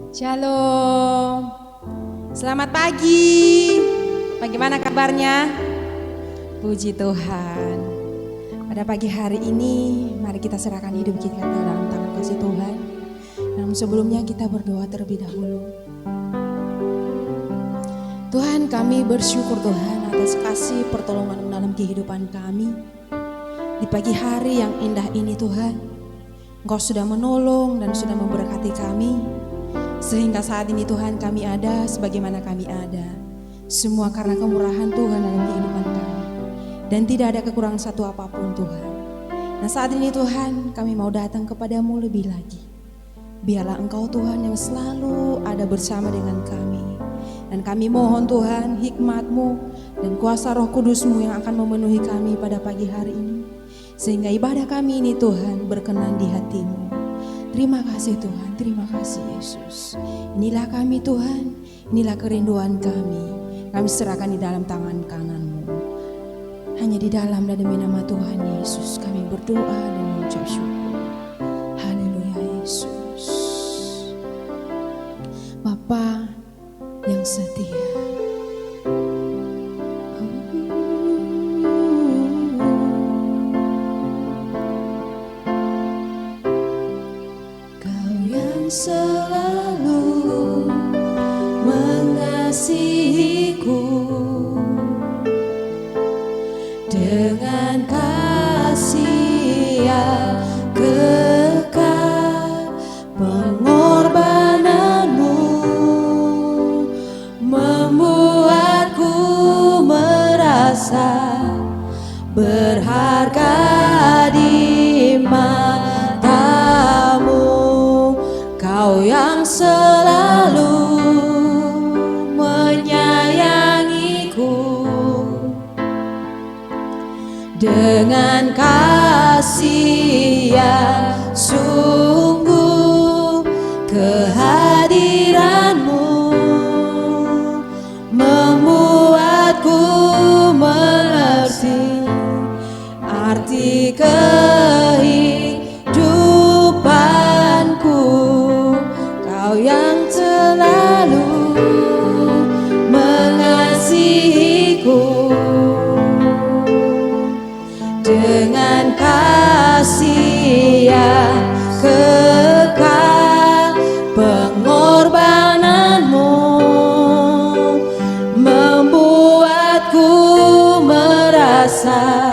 Shalom. Selamat pagi. Bagaimana kabarnya? Puji Tuhan. Pada pagi hari ini, mari kita serahkan hidup kita dalam tangan kasih Tuhan. Namun sebelumnya kita berdoa terlebih dahulu. Tuhan, kami bersyukur Tuhan atas kasih pertolongan dalam kehidupan kami. Di pagi hari yang indah ini Tuhan, Engkau sudah menolong dan sudah memberkati kami. Sehingga saat ini Tuhan kami ada sebagaimana kami ada. Semua karena kemurahan Tuhan dalam kehidupan kami. Dan tidak ada kekurangan satu apapun Tuhan. Nah saat ini Tuhan kami mau datang kepadamu lebih lagi. Biarlah Engkau Tuhan yang selalu ada bersama dengan kami. Dan kami mohon Tuhan hikmat-Mu dan kuasa Roh Kudus-Mu yang akan memenuhi kami pada pagi hari ini. Sehingga ibadah kami ini Tuhan berkenan di hati-Mu. Terima kasih Tuhan, terima kasih Yesus. Inilah kami Tuhan, inilah kerinduan kami. Kami serahkan di dalam tangan kanan-Mu. Hanya di dalam dan demi nama Tuhan Yesus kami berdoa dan mengucap syukur. Haleluya Yesus. Bapa yang setia. Selalu mengasihiku dengan kasih yang kekal. Pengorbananmu membuatku merasa berharga di matamu. Kau yang selalu menyayangiku dengan kasih yang sungguh. Kehadiranmu membuatku mengerti arti kehidupanku. Kau yang selalu mengasihiku dengan kasih yang kekal. Pengorbananmu membuatku merasa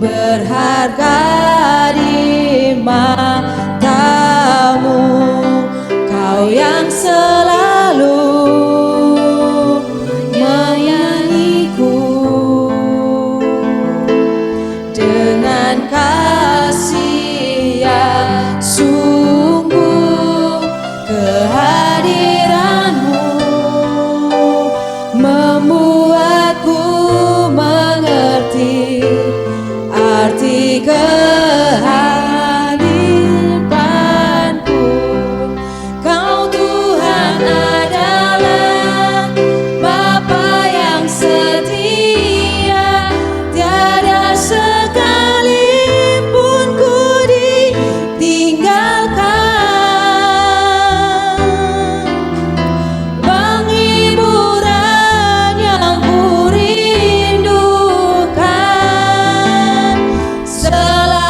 berharga di matamu. Kau yang selalu menyayangiku dengan kasih yang sungguh. Kehadiranmu membuatku mengerti arti kehadiranku. Kau Tuhan adalah Bapa yang setia, tiada sekalipun ku ditinggalkan. Penghiburan yang ku rindukan selalu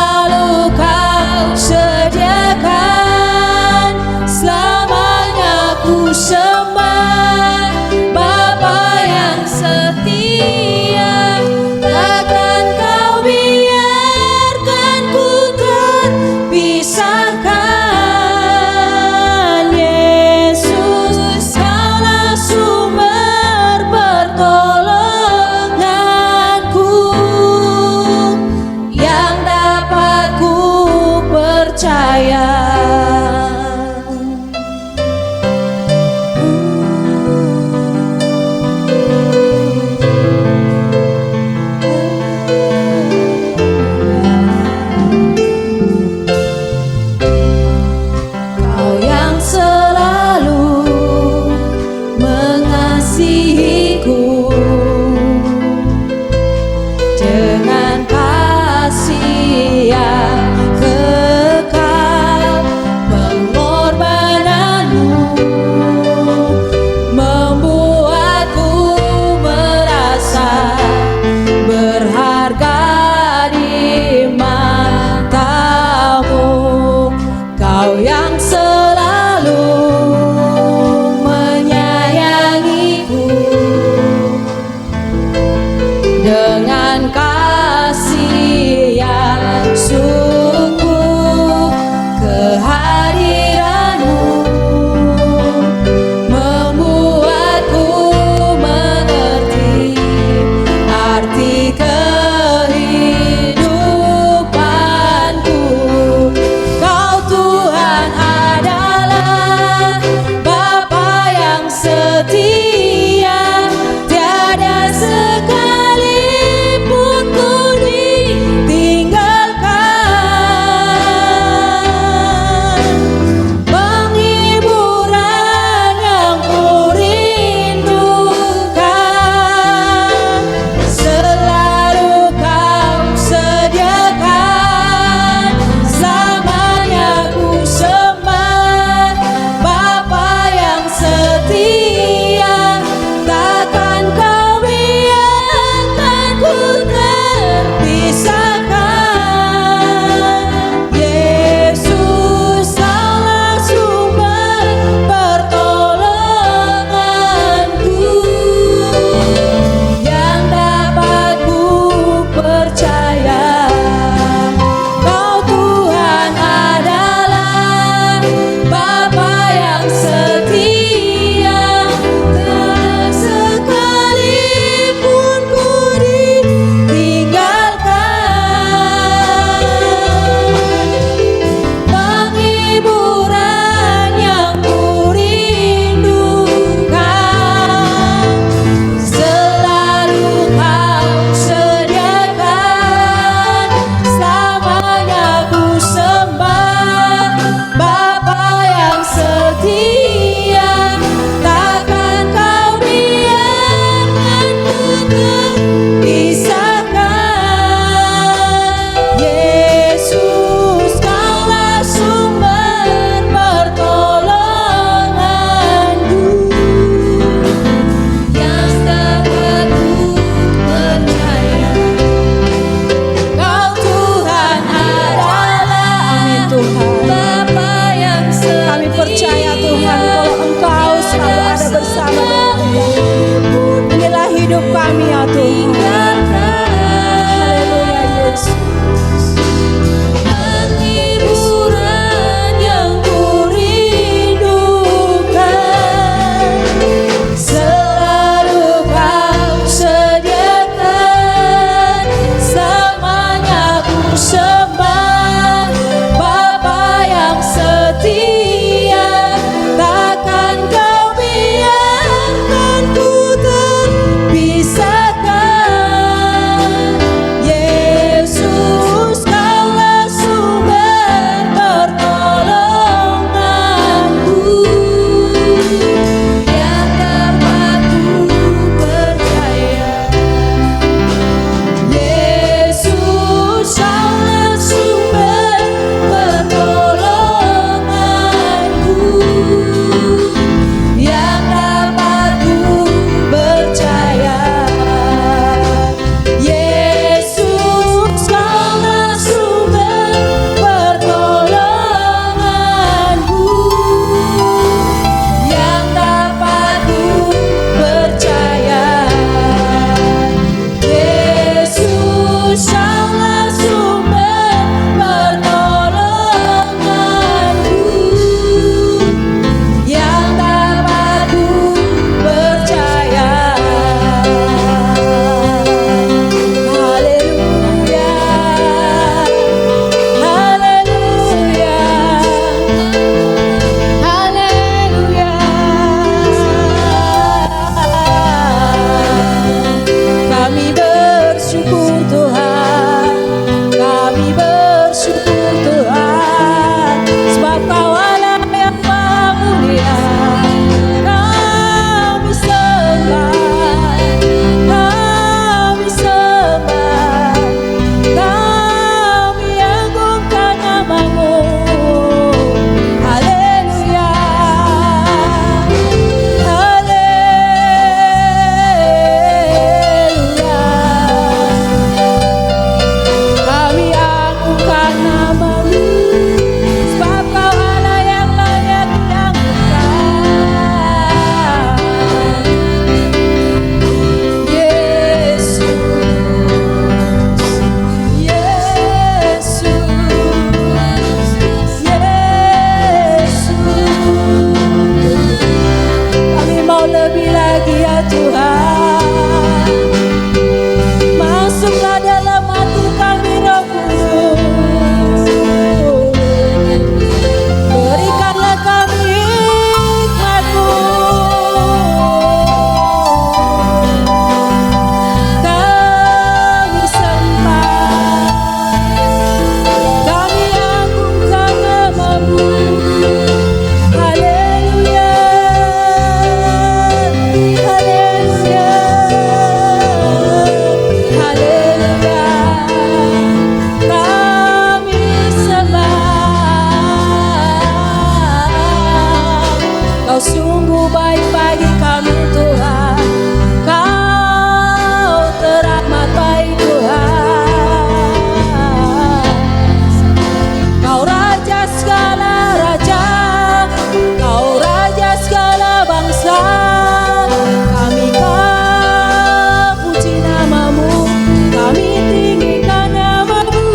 baik bagi kami Tuhan. Kau teramat baik Tuhan. Kau raja segala raja, Kau raja segala bangsa. Kami puji namamu, kami tinggikan namamu.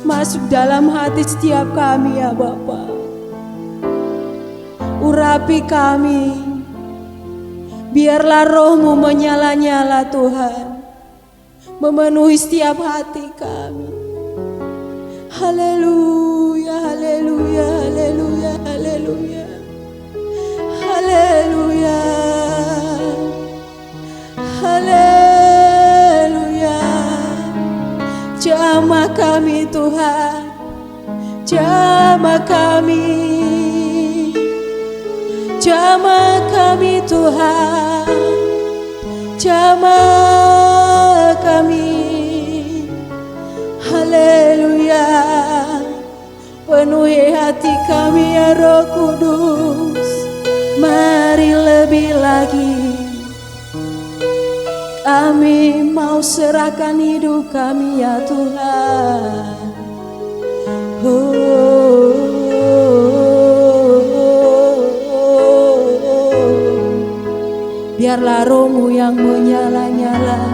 Masuk dalam hati setiap kami ya Bapa. Urapi kami, biarlah roh-Mu menyala-nyala Tuhan, memenuhi setiap hati kami. Haleluya, haleluya, haleluya, haleluya, haleluya, haleluya. Jamah kami Tuhan, jamah kami, jamah kami Tuhan, jamah kami. Haleluya, penuhi hati kami ya Roh Kudus. Mari lebih lagi kami mau serahkan hidup kami ya Tuhan. Biarlah roh-Mu yang menyala-nyala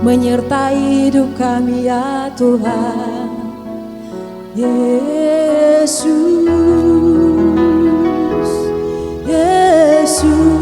menyertai hidup kami ya Tuhan. Yesus, Yesus.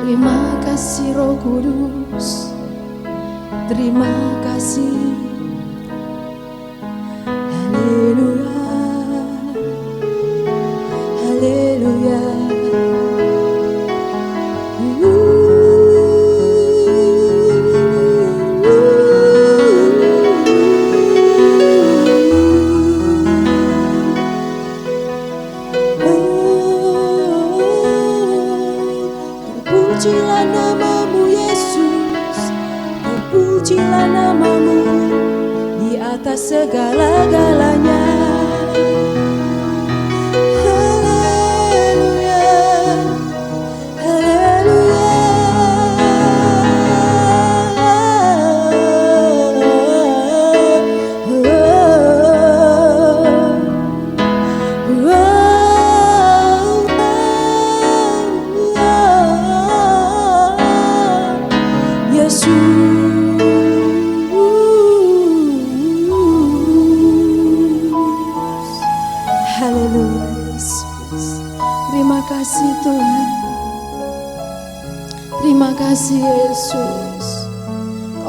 Terima kasih Roh Kudus, terima kasih. Haleluya, haleluya. Terpujilah namamu Yesus, terpujilah namamu di atas segala-galanya. Haleluya, haleluya. Yesus,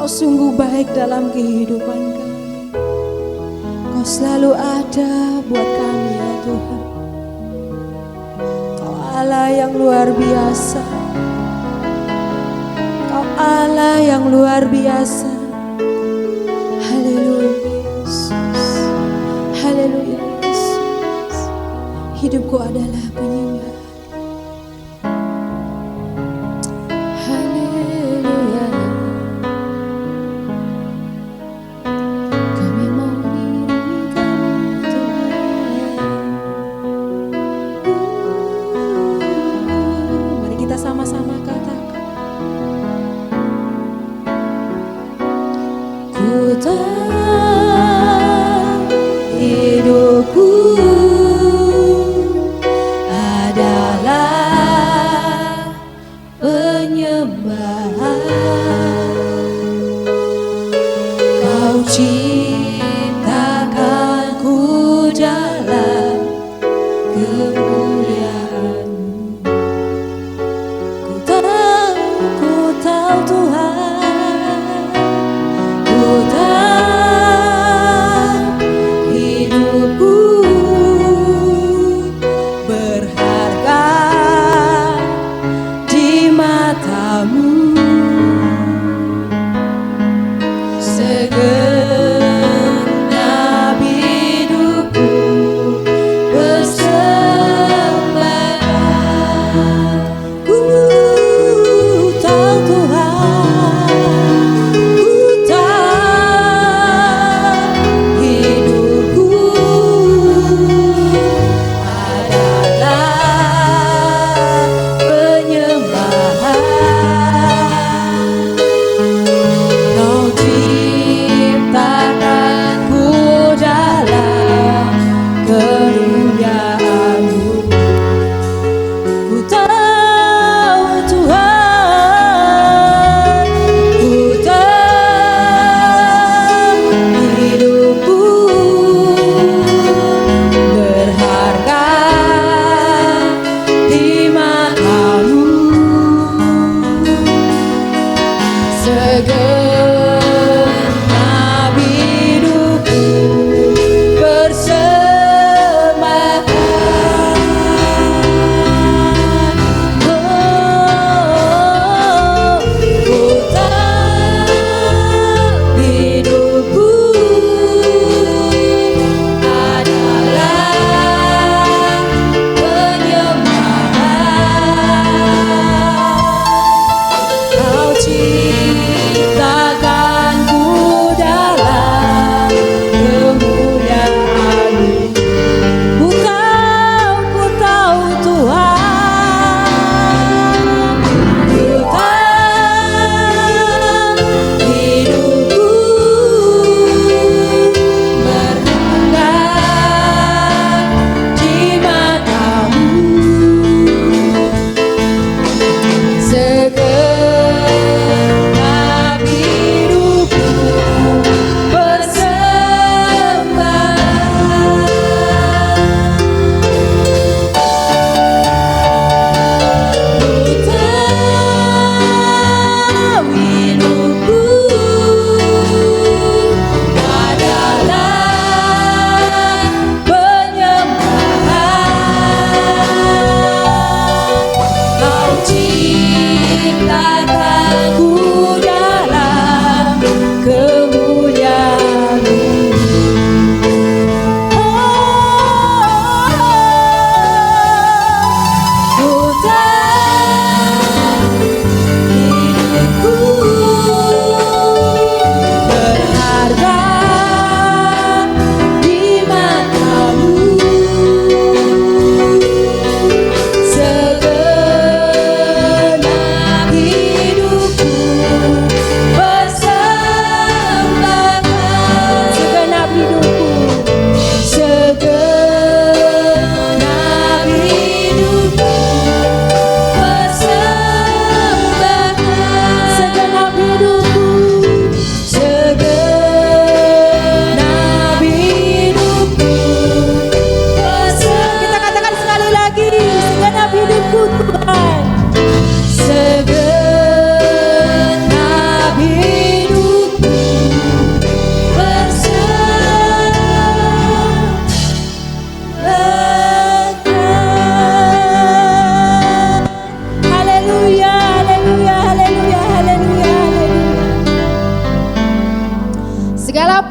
Kau sungguh baik dalam kehidupan kami. Kau selalu ada buat kami ya Tuhan. Kau Allah yang luar biasa. Kau Allah yang luar biasa. Haleluya Yesus. Haleluya Yesus. Hidupku adalah penyembah. Haleluya. Kami mau mengiringkan Tuhan. Mari kita sama-sama katakan. Ku tahu hidupku adalah penyembahan. Kau ciptakanku dalam kemuliaan-Mu. Ku tahu Tuhan, ku tahu hidupku berharga di mata-Mu. Segala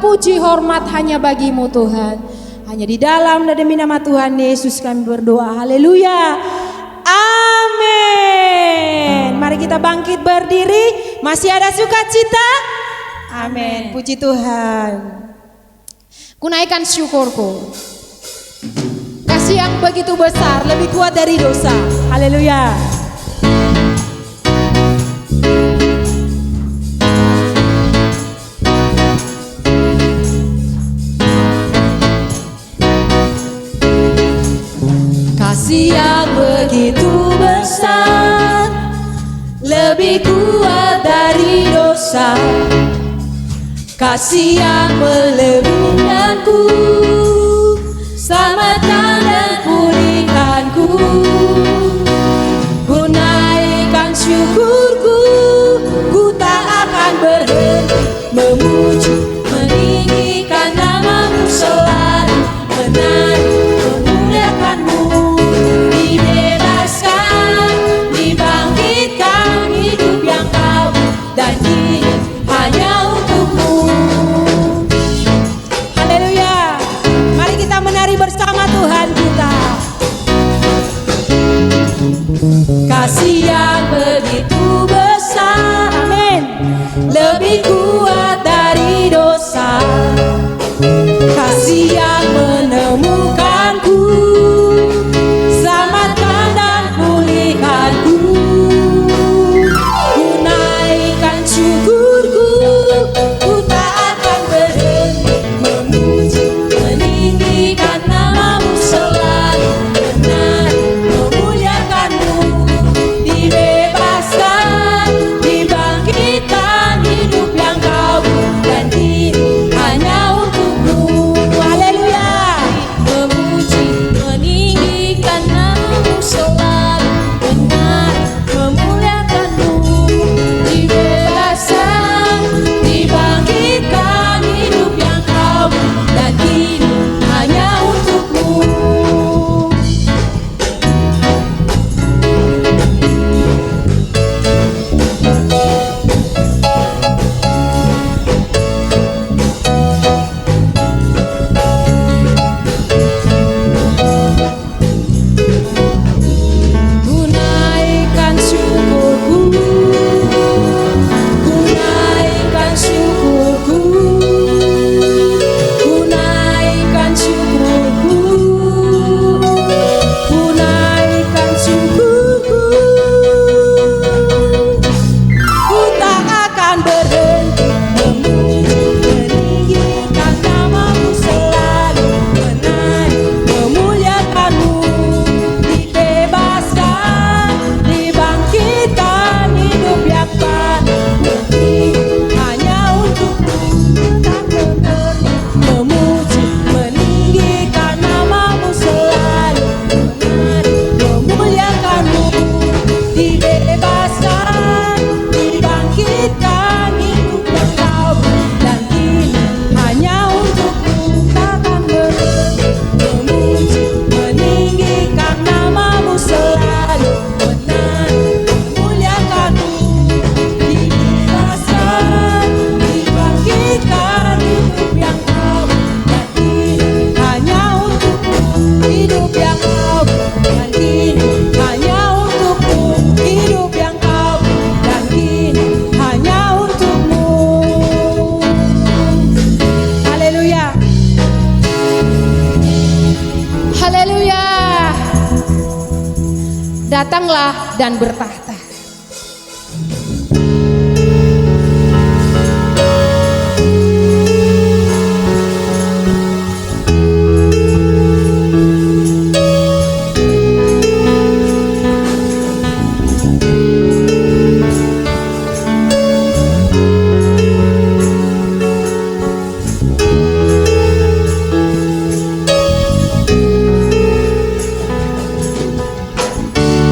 puji, hormat hanya bagimu Tuhan. Hanya di dalam dan demi nama Tuhan Yesus kami berdoa. Haleluya. Amin. Mari kita bangkit berdiri. Masih ada sukacita? Amin. Puji Tuhan. Kunaikkan syukurku. Kasih yang begitu besar, lebih kuat dari dosa. Haleluya. Kasih yang begitu besar, lebih kuat dari dosa. Kasih yang melembutkanku, selamatkan dan pulihkanku. Ku naikkan syukurku, ku tak akan berhenti memuji, meninggikan namamu selalu, menari, memuliakanmu. Dibebaskan, dibangkitkan hidup yang kau dan kini hanya untukmu. Haleluya. Mari kita menari bersama Tuhan kita. Kasih yang begitu besar, amin, lebih kuat dari dosa. Kasih yang menemukanku, selamatkan dan pulihkanku. Ku naikkan syukurku, ku tak akan berhenti memuji, meninggikan namamu selalu, menari, memuliakanmu. Dibebaskan, dibangkitkan hidup yang kau dan kini hanya untukmu. Haleluya. Memuji, meninggikan namamu selalu, menari, memuliakanmu. Dibebaskan, dibangkitkan hidup yang kau dan kini hanya untukmu. Ku naikkan syukurku, ku naikkan syukurku, ku naikkan syukurku, ku naikkan syukurku. Ku tak akan berhenti memuji, meninggikan namamu selalu, menari, memuliakanmu. Dibebaskan, dibangkitkan hidup yang baru, hanya untukmu. Tak berhenti memuji, meninggikan namamu selalu, menari, memuliakanmu. Dibebaskan, dibangkitkan hidup yang baru dan kini hanya untukmu. Takkan berhenti memuji, meninggikan namamu selalu, menari, memuliakanmu. Dibebaskan, dibangkitkan hidup yang baru dan kini hanya untukmu. Hidup yang baru dan kini hanya untukmu. Hidup yang baru dan kini hanya untukmu. Haleluya. Haleluya. Datanglah dan bertahta.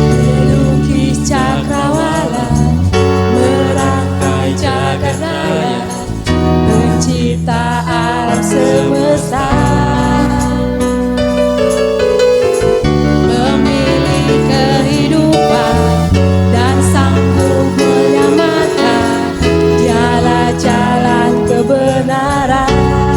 Melukis cakrawala, merangkai jagat raya, pencipta alam semesta, memilih kehidupan dan sanggup menyelamatkan. Dialah jalan kebenaran.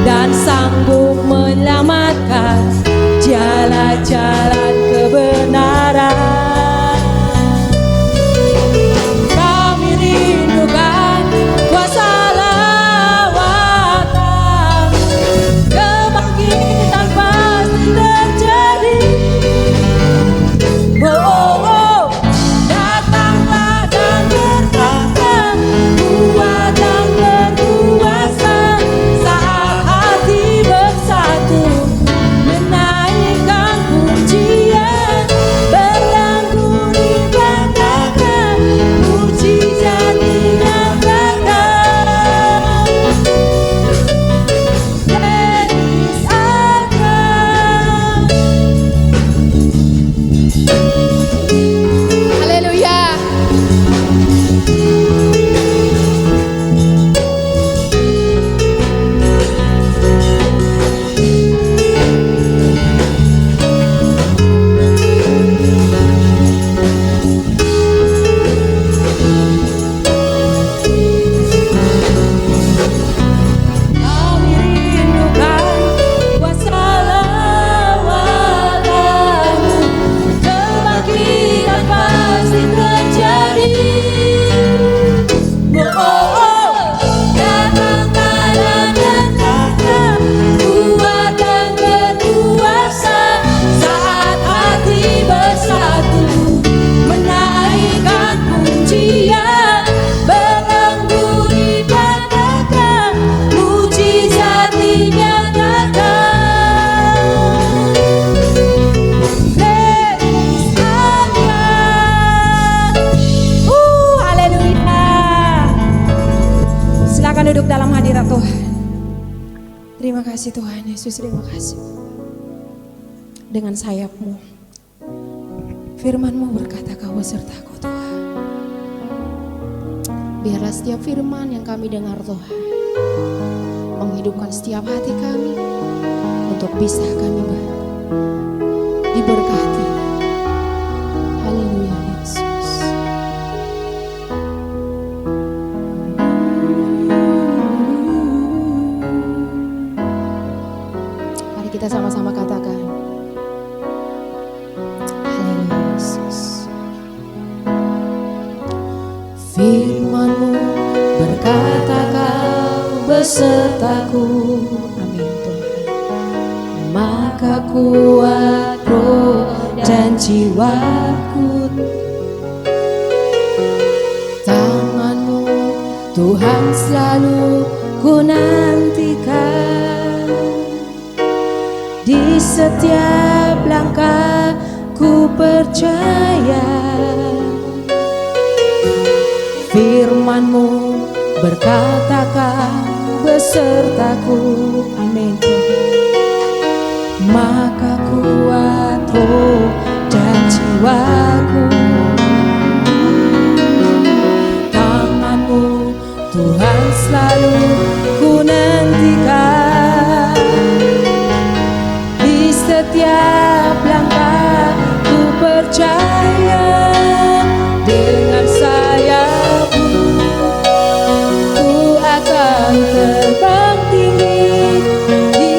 dan sanggup menyelamatkan jalan-jalan kebenaran. Kami rindukan kuasa lawatan, kebangkitan pasti terjadi. Oh, oh, oh. Datanglah dan berkata, kuat dan berkuasa, saat hati bersatu menaikkan pujian, berlagu dikatakan mujizat dinyatakan. Tenis akan. Haleluya. Kami rindukan kuasa lawatan, kebangkitan pasti terjadi. Oh, oh, oh. Datanglah dan datanglah, kuat dan berkuasa, saat hati bersatu menaikkan pujian, berlagu dikatakan mujizat dinyatakan. Praise Allah. Haleluya. Silakan duduk dalam hadirat Tuhan. Terima kasih Tuhan Yesus, terima kasih. Dengan sayap-Mu, firman-Mu berkata, Kau besertaku Tuhan. Biarlah setiap firman yang kami dengar Tuhan menghidupkan setiap hati kami untuk bisa kami diberkati. Haleluya Yesus. Mari kita sama-sama katakan, haleluya Yesus. Firman-Mu berkata, Kau besertaku. Amin Tuhan. Maka kuat roh dan jiwaku. Tangan-Mu Tuhan selalu ku nantikan. Di setiap langkah ku percaya, firman-Mu berkata, Kau besertaku. Amin. Maka kuat roh dan jiwaku. Tangan-Mu Tuhan selalu ku nantikan. Di setiap langkah ku percaya, dengan sayap-Mu ku akan terbang tinggi. Di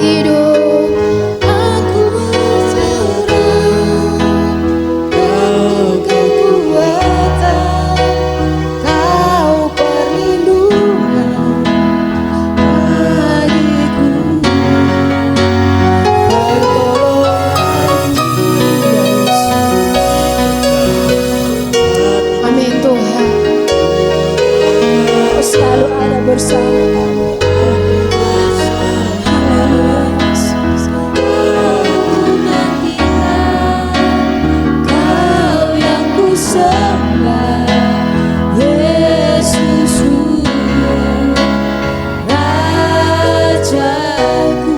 hidup aku berserah, Kau kekuatan, Kau perlindungan bagiku. Pertolongan Yesus. Amin Tuhan. Kau selalu ada bersama kami. Haleluya Yesus. Aku nantikan Kau yang ku sembah, Yesusku, Rajaku.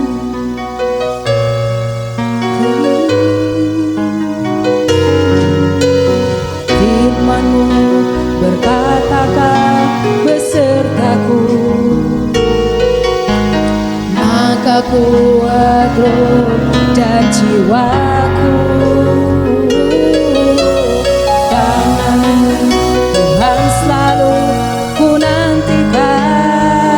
Firman-Mu berkata, Kau besertaku. Maka kuat roh dan jiwaku. Tangan-Mu Tuhan selalu ku nantikan.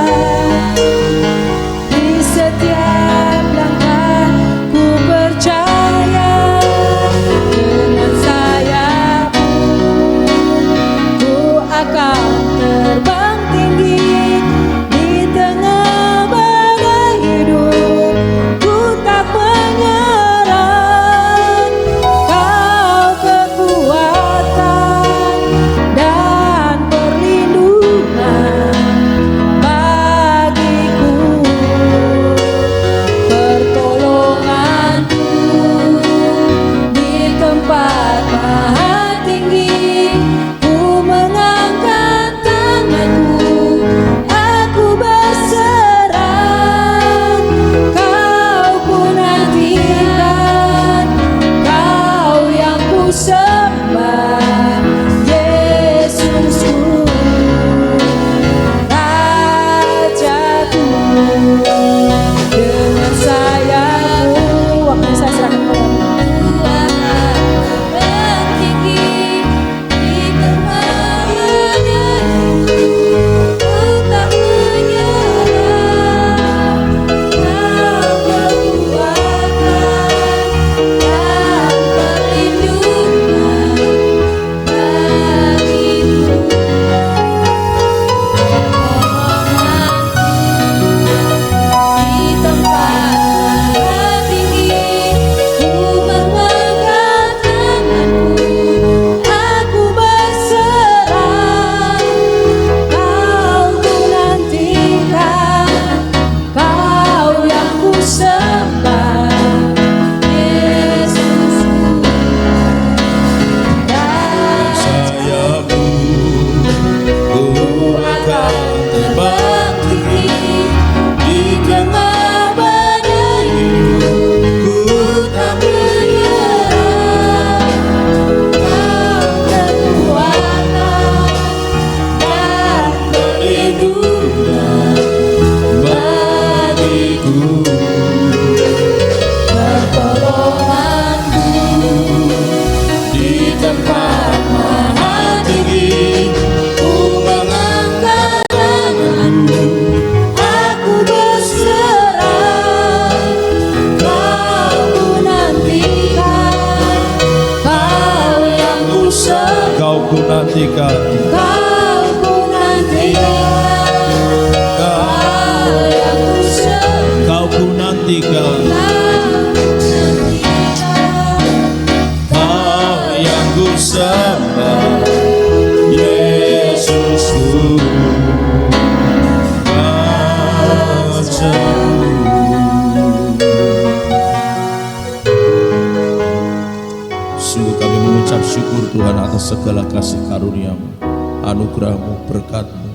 segala kasih karunia-Mu, anugerah-Mu, berkat-Mu,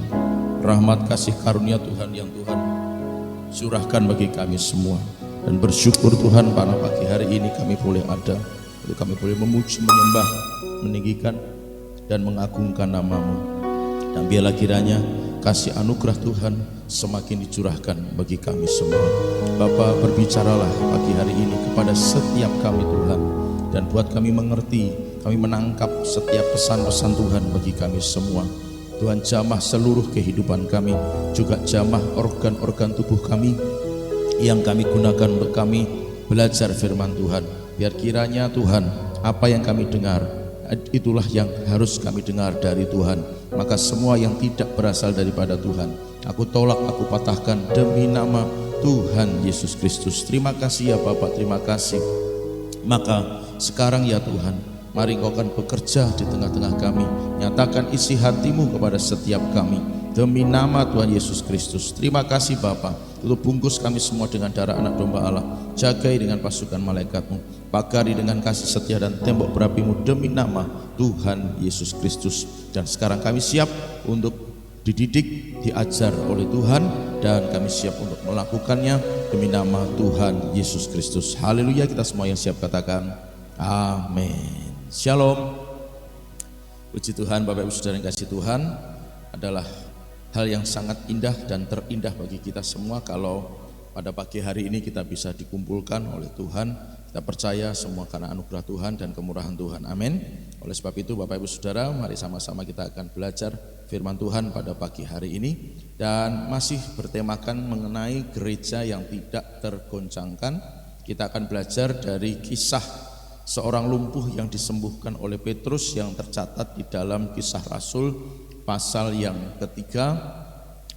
rahmat kasih karunia Tuhan yang Tuhan curahkan bagi kami semua. Dan bersyukur Tuhan pada pagi hari ini kami boleh ada, untuk kami boleh memuji, menyembah, meninggikan dan mengagungkan nama-Mu. Dan biarlah kiranya kasih anugerah Tuhan semakin dicurahkan bagi kami semua. Bapa, berbicaralah pagi hari ini kepada setiap kami Tuhan, dan buat kami mengerti, kami menangkap setiap pesan-pesan Tuhan bagi kami semua. Tuhan, jamah seluruh kehidupan kami, juga jamah organ-organ tubuh kami yang kami gunakan untuk kami belajar firman Tuhan. Biar kiranya Tuhan, apa yang kami dengar, itulah yang harus kami dengar dari Tuhan. Maka semua yang tidak berasal daripada Tuhan, aku tolak, aku patahkan demi nama Tuhan Yesus Kristus. Terima kasih ya Bapak, terima kasih. Maka sekarang ya Tuhan, mari Engkau akan bekerja di tengah-tengah kami. Nyatakan isi hati-Mu kepada setiap kami, demi nama Tuhan Yesus Kristus. Terima kasih Bapa. Tutup bungkus kami semua dengan darah anak domba Allah. Jagai dengan pasukan malaikat-Mu, pagari dengan kasih setia dan tembok berapi-Mu, demi nama Tuhan Yesus Kristus. Dan sekarang kami siap untuk dididik, diajar oleh Tuhan, dan kami siap untuk melakukannya demi nama Tuhan Yesus Kristus. Haleluya. Kita semua yang siap katakan amin. Shalom. Puji Tuhan. Bapak Ibu Saudara yang kasih Tuhan, adalah hal yang sangat indah dan terindah bagi kita semua kalau pada pagi hari ini kita bisa dikumpulkan oleh Tuhan. Kita percaya semua karena anugerah Tuhan dan kemurahan Tuhan. Amin. Oleh sebab itu Bapak Ibu Saudara, mari sama-sama kita akan belajar firman Tuhan pada pagi hari ini, dan masih bertemakan mengenai gereja yang tidak tergoncangkan. Kita akan belajar dari kisah seorang lumpuh yang disembuhkan oleh Petrus yang tercatat di dalam Kisah Rasul pasal yang ketiga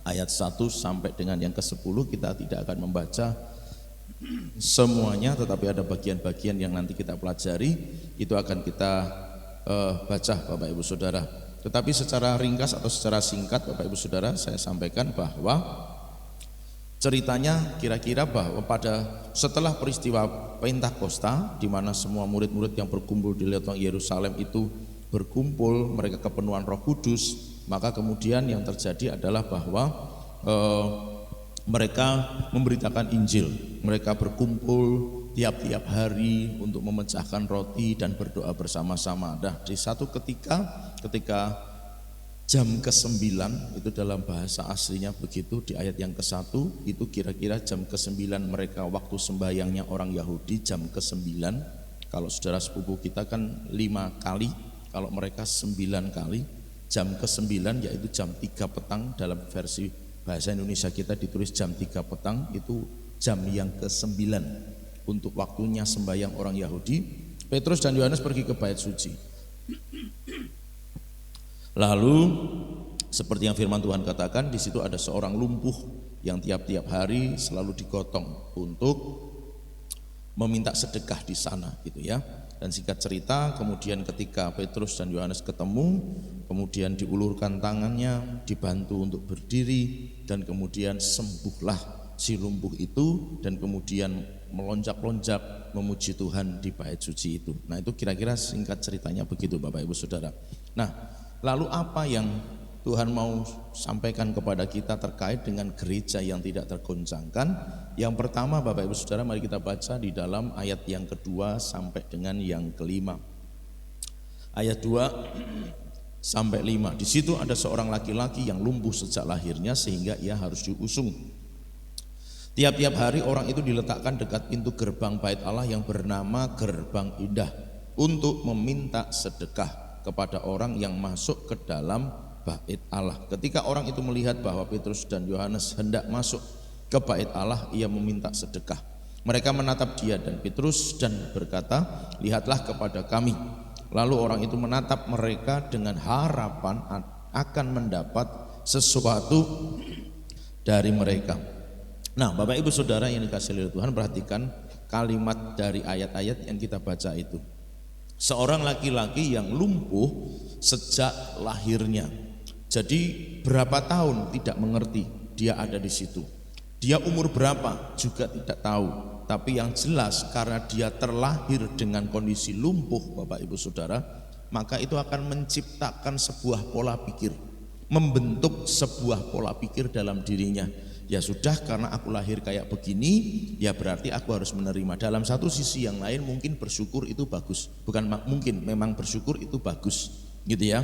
ayat 1 sampai dengan yang ke-10. Kita tidak akan membaca semuanya, tetapi ada bagian-bagian yang nanti kita pelajari, itu akan kita baca Bapak Ibu Saudara. Tetapi secara ringkas atau secara singkat Bapak Ibu Saudara, saya sampaikan bahwa ceritanya kira-kira bahwa pada setelah peristiwa Pentakosta, di mana semua murid-murid yang berkumpul di loteng Yerusalem itu berkumpul, mereka kepenuhan Roh Kudus, maka kemudian yang terjadi adalah bahwa mereka memberitakan Injil. Mereka berkumpul tiap-tiap hari untuk memecahkan roti dan berdoa bersama-sama. Nah, di satu ketika jam ke-9, itu dalam bahasa aslinya begitu, di ayat yang ke-1 itu kira-kira jam ke-9 mereka waktu sembahyangnya orang Yahudi, jam ke-9. Kalau saudara sepupu kita kan 5 kali, kalau mereka 9 kali. Jam ke-9 yaitu jam 3 petang, dalam versi bahasa Indonesia kita ditulis jam 3 petang, itu jam yang ke-9 untuk waktunya sembahyang orang Yahudi. Petrus dan Yohanes pergi ke bait suci. Lalu seperti yang firman Tuhan katakan, di situ ada seorang lumpuh yang tiap-tiap hari selalu digotong untuk meminta sedekah di sana gitu ya. Dan singkat cerita, kemudian ketika Petrus dan Yohanes ketemu, kemudian diulurkan tangannya, dibantu untuk berdiri, dan kemudian sembuhlah si lumpuh itu, dan kemudian melonjak-lonjak memuji Tuhan di bait suci itu. Nah, itu kira-kira singkat ceritanya begitu Bapak Ibu Saudara. Nah, lalu apa yang Tuhan mau sampaikan kepada kita terkait dengan gereja yang tidak tergoncangkan? Yang pertama Bapak Ibu Saudara, mari kita baca di dalam ayat yang kedua sampai dengan yang kelima. Ayat 2 sampai 5. Di situ ada seorang laki-laki yang lumpuh sejak lahirnya sehingga ia harus diusung. Tiap-tiap hari orang itu diletakkan dekat pintu gerbang bait Allah yang bernama Gerbang Indah untuk meminta sedekah kepada orang yang masuk ke dalam bait Allah. Ketika orang itu melihat bahwa Petrus dan Yohanes hendak masuk ke bait Allah, ia meminta sedekah. Mereka menatap dia dan Petrus dan berkata, "Lihatlah kepada kami." Lalu orang itu menatap mereka dengan harapan akan mendapat sesuatu dari mereka. Nah, Bapak Ibu Saudara yang dikasihi oleh Tuhan, perhatikan kalimat dari ayat-ayat yang kita baca itu. Seorang laki-laki yang lumpuh sejak lahirnya. Jadi berapa tahun tidak mengerti dia ada di situ. Dia umur berapa juga tidak tahu. Tapi yang jelas karena dia terlahir dengan kondisi lumpuh Bapak Ibu Saudara, maka itu akan menciptakan sebuah pola pikir, membentuk sebuah pola pikir dalam dirinya. Ya sudah, karena aku lahir kayak begini, ya berarti aku harus menerima. Dalam satu sisi yang lain mungkin bersyukur itu bagus, bukan mungkin, memang bersyukur itu bagus, gitu ya.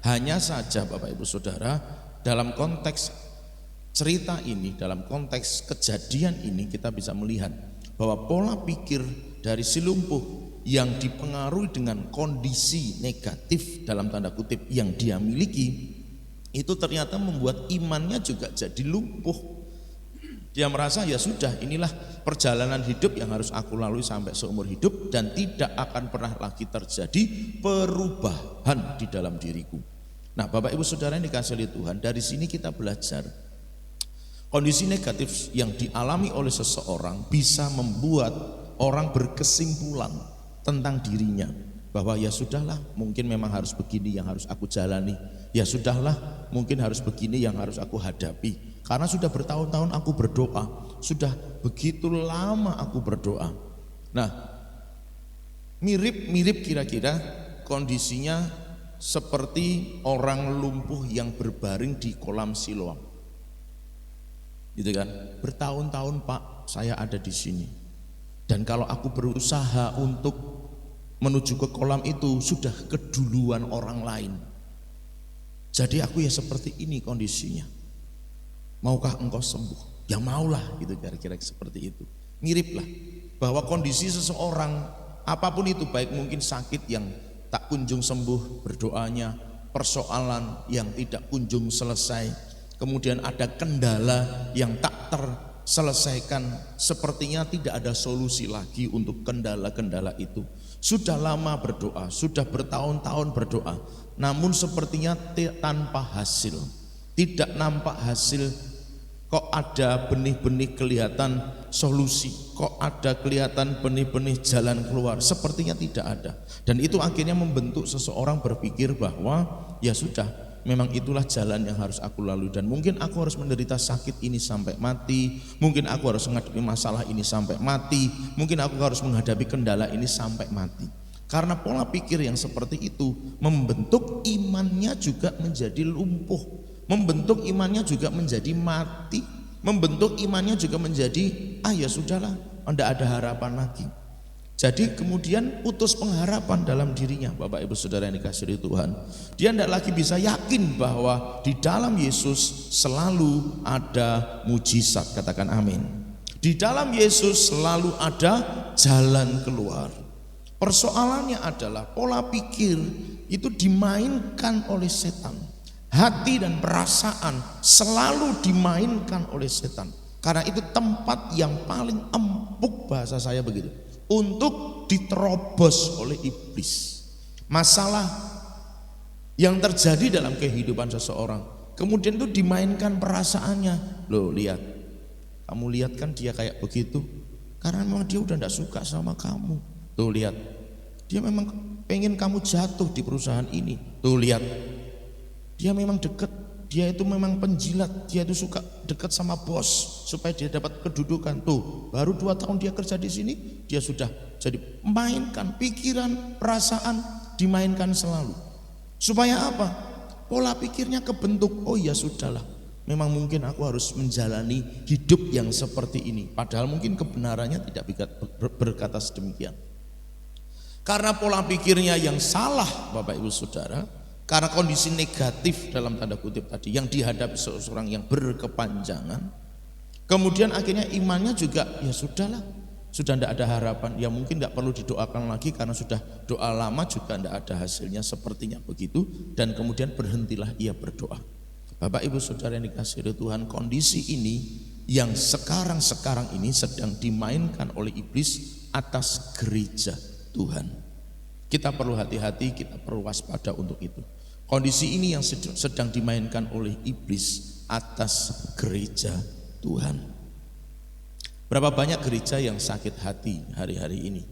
Hanya saja Bapak Ibu Saudara, dalam konteks cerita ini, dalam konteks kejadian ini kita bisa melihat bahwa pola pikir dari si lumpuh yang dipengaruhi dengan kondisi negatif dalam tanda kutip yang dia miliki, itu ternyata membuat imannya juga jadi lumpuh. Dia merasa ya sudah, inilah perjalanan hidup yang harus aku lalui sampai seumur hidup dan tidak akan pernah lagi terjadi perubahan di dalam diriku. Nah Bapak Ibu Saudara yang dikasihi oleh Tuhan, dari sini kita belajar kondisi negatif yang dialami oleh seseorang bisa membuat orang berkesimpulan tentang dirinya, bahwa ya sudahlah, mungkin memang harus begini yang harus aku jalani. Ya sudahlah, mungkin harus begini yang harus aku hadapi. Karena sudah bertahun-tahun aku berdoa, sudah begitu lama aku berdoa. Nah, mirip-mirip kira-kira kondisinya seperti orang lumpuh yang berbaring di kolam Siloam. Gitu kan? Bertahun-tahun Pak, saya ada di sini. Dan kalau aku berusaha untuk menuju ke kolam itu sudah keduluan orang lain. Jadi aku ya seperti ini kondisinya. Maukah engkau sembuh? Ya maulah, gitu kira-kira seperti itu. Miriplah bahwa kondisi seseorang apapun itu, baik mungkin sakit yang tak kunjung sembuh berdoanya, persoalan yang tidak kunjung selesai, kemudian ada kendala yang tak terselesaikan, sepertinya tidak ada solusi lagi untuk kendala-kendala itu. Sudah lama berdoa, sudah bertahun-tahun berdoa, namun sepertinya tanpa hasil, tidak nampak hasil. Kok ada benih-benih kelihatan solusi, kok ada kelihatan benih-benih jalan keluar, sepertinya tidak ada. Dan itu akhirnya membentuk seseorang berpikir bahwa ya sudah, memang itulah jalan yang harus aku lalui, dan mungkin aku harus menderita sakit ini sampai mati, mungkin aku harus menghadapi masalah ini sampai mati, mungkin aku harus menghadapi kendala ini sampai mati. Karena pola pikir yang seperti itu membentuk imannya juga menjadi lumpuh, membentuk imannya juga menjadi mati, membentuk imannya juga menjadi ya sudahlah, tidak ada harapan lagi. Jadi kemudian putus pengharapan dalam dirinya. Bapak Ibu Saudara yang dikasihi Tuhan, dia tidak lagi bisa yakin bahwa di dalam Yesus selalu ada mujizat. Katakan amin. Di dalam Yesus selalu ada jalan keluar. Persoalannya adalah pola pikir itu dimainkan oleh setan. Hati dan perasaan selalu dimainkan oleh setan. Karena itu tempat yang paling empuk, bahasa saya begitu, untuk diterobos oleh iblis. Masalah yang terjadi dalam kehidupan seseorang, kemudian itu dimainkan perasaannya. Loh lihat, kamu lihat kan dia kayak begitu, karena memang dia udah tidak suka sama kamu. Tuh lihat, dia memang pengen kamu jatuh di perusahaan ini. Tuh lihat, dia memang dekat, dia itu memang penjilat, dia itu suka dekat sama bos supaya dia dapat kedudukan. Tuh, baru 2 tahun dia kerja di sini, dia sudah jadi mainkan pikiran, perasaan dimainkan selalu. Supaya apa? Pola pikirnya kebentuk. Oh ya sudahlah, memang mungkin aku harus menjalani hidup yang seperti ini. Padahal mungkin kebenarannya tidak berkata sedemikian. Karena pola pikirnya yang salah, Bapak Ibu Saudara, karena kondisi negatif dalam tanda kutip tadi yang dihadapi seseorang yang berkepanjangan, kemudian akhirnya imannya juga ya sudahlah, sudah tidak ada harapan, ya mungkin tidak perlu didoakan lagi karena sudah doa lama juga tidak ada hasilnya, sepertinya begitu, dan kemudian berhentilah ia berdoa. Bapak Ibu Saudara yang dikasihi Tuhan, kondisi ini yang sekarang ini sedang dimainkan oleh iblis atas gereja Tuhan. Kita perlu hati-hati, kita perlu waspada untuk itu. Kondisi ini yang sedang dimainkan oleh iblis atas gereja Tuhan. Berapa banyak gereja yang sakit hati hari-hari ini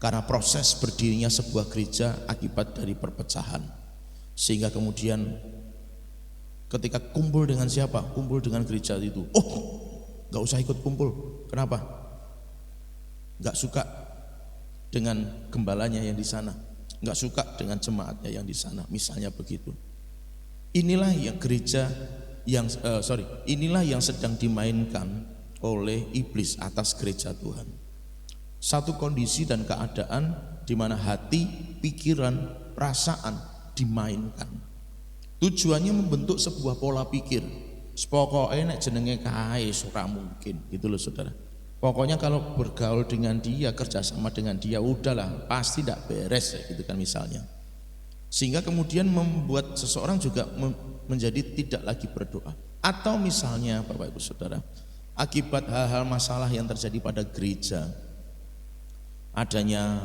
karena proses berdirinya sebuah gereja akibat dari perpecahan, sehingga kemudian ketika kumpul dengan siapa? Kumpul dengan gereja itu, gak usah ikut kumpul. Kenapa? Gak suka dengan gembalanya yang di sana. nggak suka dengan jemaatnya yang di sana, misalnya begitu. Inilah yang inilah yang sedang dimainkan oleh iblis atas gereja Tuhan. Satu kondisi dan keadaan di mana hati, pikiran, perasaan dimainkan. Tujuannya membentuk sebuah pola pikir. Pokoknya nek jenenge kae ora mungkin, gitu loh saudara. Pokoknya kalau bergaul dengan dia, kerjasama dengan dia, udahlah pasti tidak beres ya, gitu kan misalnya. Sehingga kemudian membuat seseorang juga menjadi tidak lagi berdoa. Atau misalnya Bapak Ibu Saudara, akibat hal-hal masalah yang terjadi pada gereja, adanya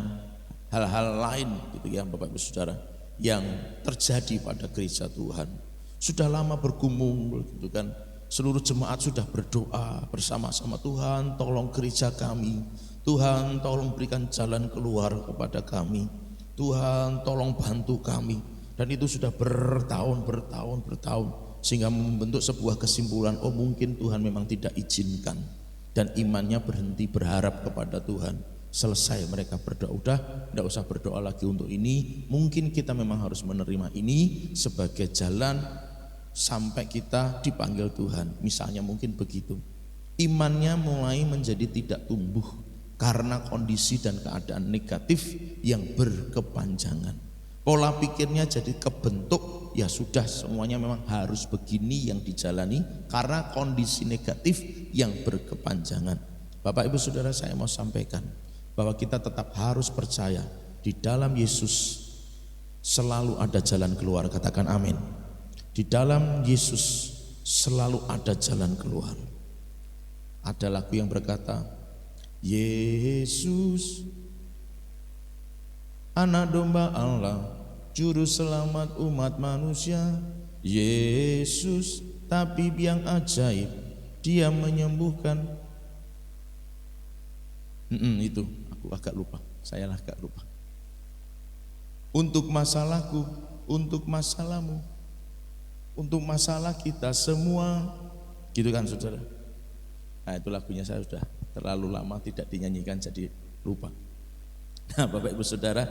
hal-hal lain gitu ya Bapak Ibu Saudara yang terjadi pada gereja Tuhan. Sudah lama bergumul gitu kan. Seluruh jemaat sudah berdoa bersama-sama, Tuhan tolong gereja kami, Tuhan tolong berikan jalan keluar kepada kami, Tuhan tolong bantu kami. Dan itu sudah bertahun sehingga membentuk sebuah kesimpulan, oh mungkin Tuhan memang tidak izinkan. Dan imannya berhenti berharap kepada Tuhan. Selesai mereka berdoa, udah tidak usah berdoa lagi untuk ini. Mungkin kita memang harus menerima ini sebagai jalan sampai kita dipanggil Tuhan, misalnya mungkin begitu. Imannya mulai menjadi tidak tumbuh karena kondisi dan keadaan negatif yang berkepanjangan. Pola pikirnya jadi kebentuk, ya sudah semuanya memang harus begini yang dijalani karena kondisi negatif yang berkepanjangan. Bapak Ibu Saudara, saya mau sampaikan bahwa kita tetap harus percaya di dalam Yesus selalu ada jalan keluar. Katakan amin. Di dalam Yesus selalu ada jalan keluar. Ada lagu yang berkata, Yesus Anak domba Allah, juru selamat umat manusia. Yesus tabib yang ajaib, dia menyembuhkan. Itu aku agak lupa, saya agak lupa. Untuk masalahku, untuk masalahmu, untuk masalah kita semua, gitu kan saudara. Nah itu lagunya saya sudah terlalu lama tidak dinyanyikan jadi lupa. Nah Bapak Ibu Saudara,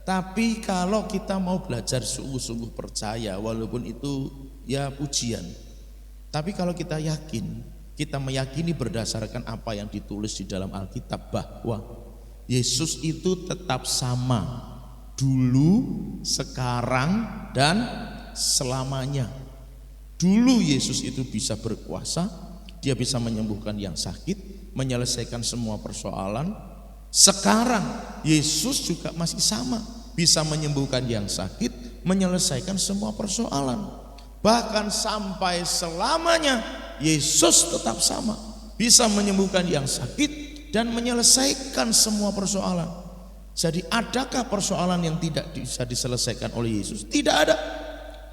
tapi kalau kita mau belajar sungguh-sungguh percaya, walaupun itu ya pujian, tapi kalau kita yakin, kita meyakini berdasarkan apa yang ditulis di dalam Alkitab bahwa Yesus itu tetap sama dulu, sekarang, dan selamanya. Dulu Yesus itu bisa berkuasa, dia bisa menyembuhkan yang sakit, menyelesaikan semua persoalan. Sekarang Yesus juga masih sama, bisa menyembuhkan yang sakit, menyelesaikan semua persoalan. Bahkan sampai selamanya Yesus tetap sama, bisa menyembuhkan yang sakit dan menyelesaikan semua persoalan. Jadi adakah persoalan yang tidak bisa diselesaikan oleh Yesus? Tidak ada.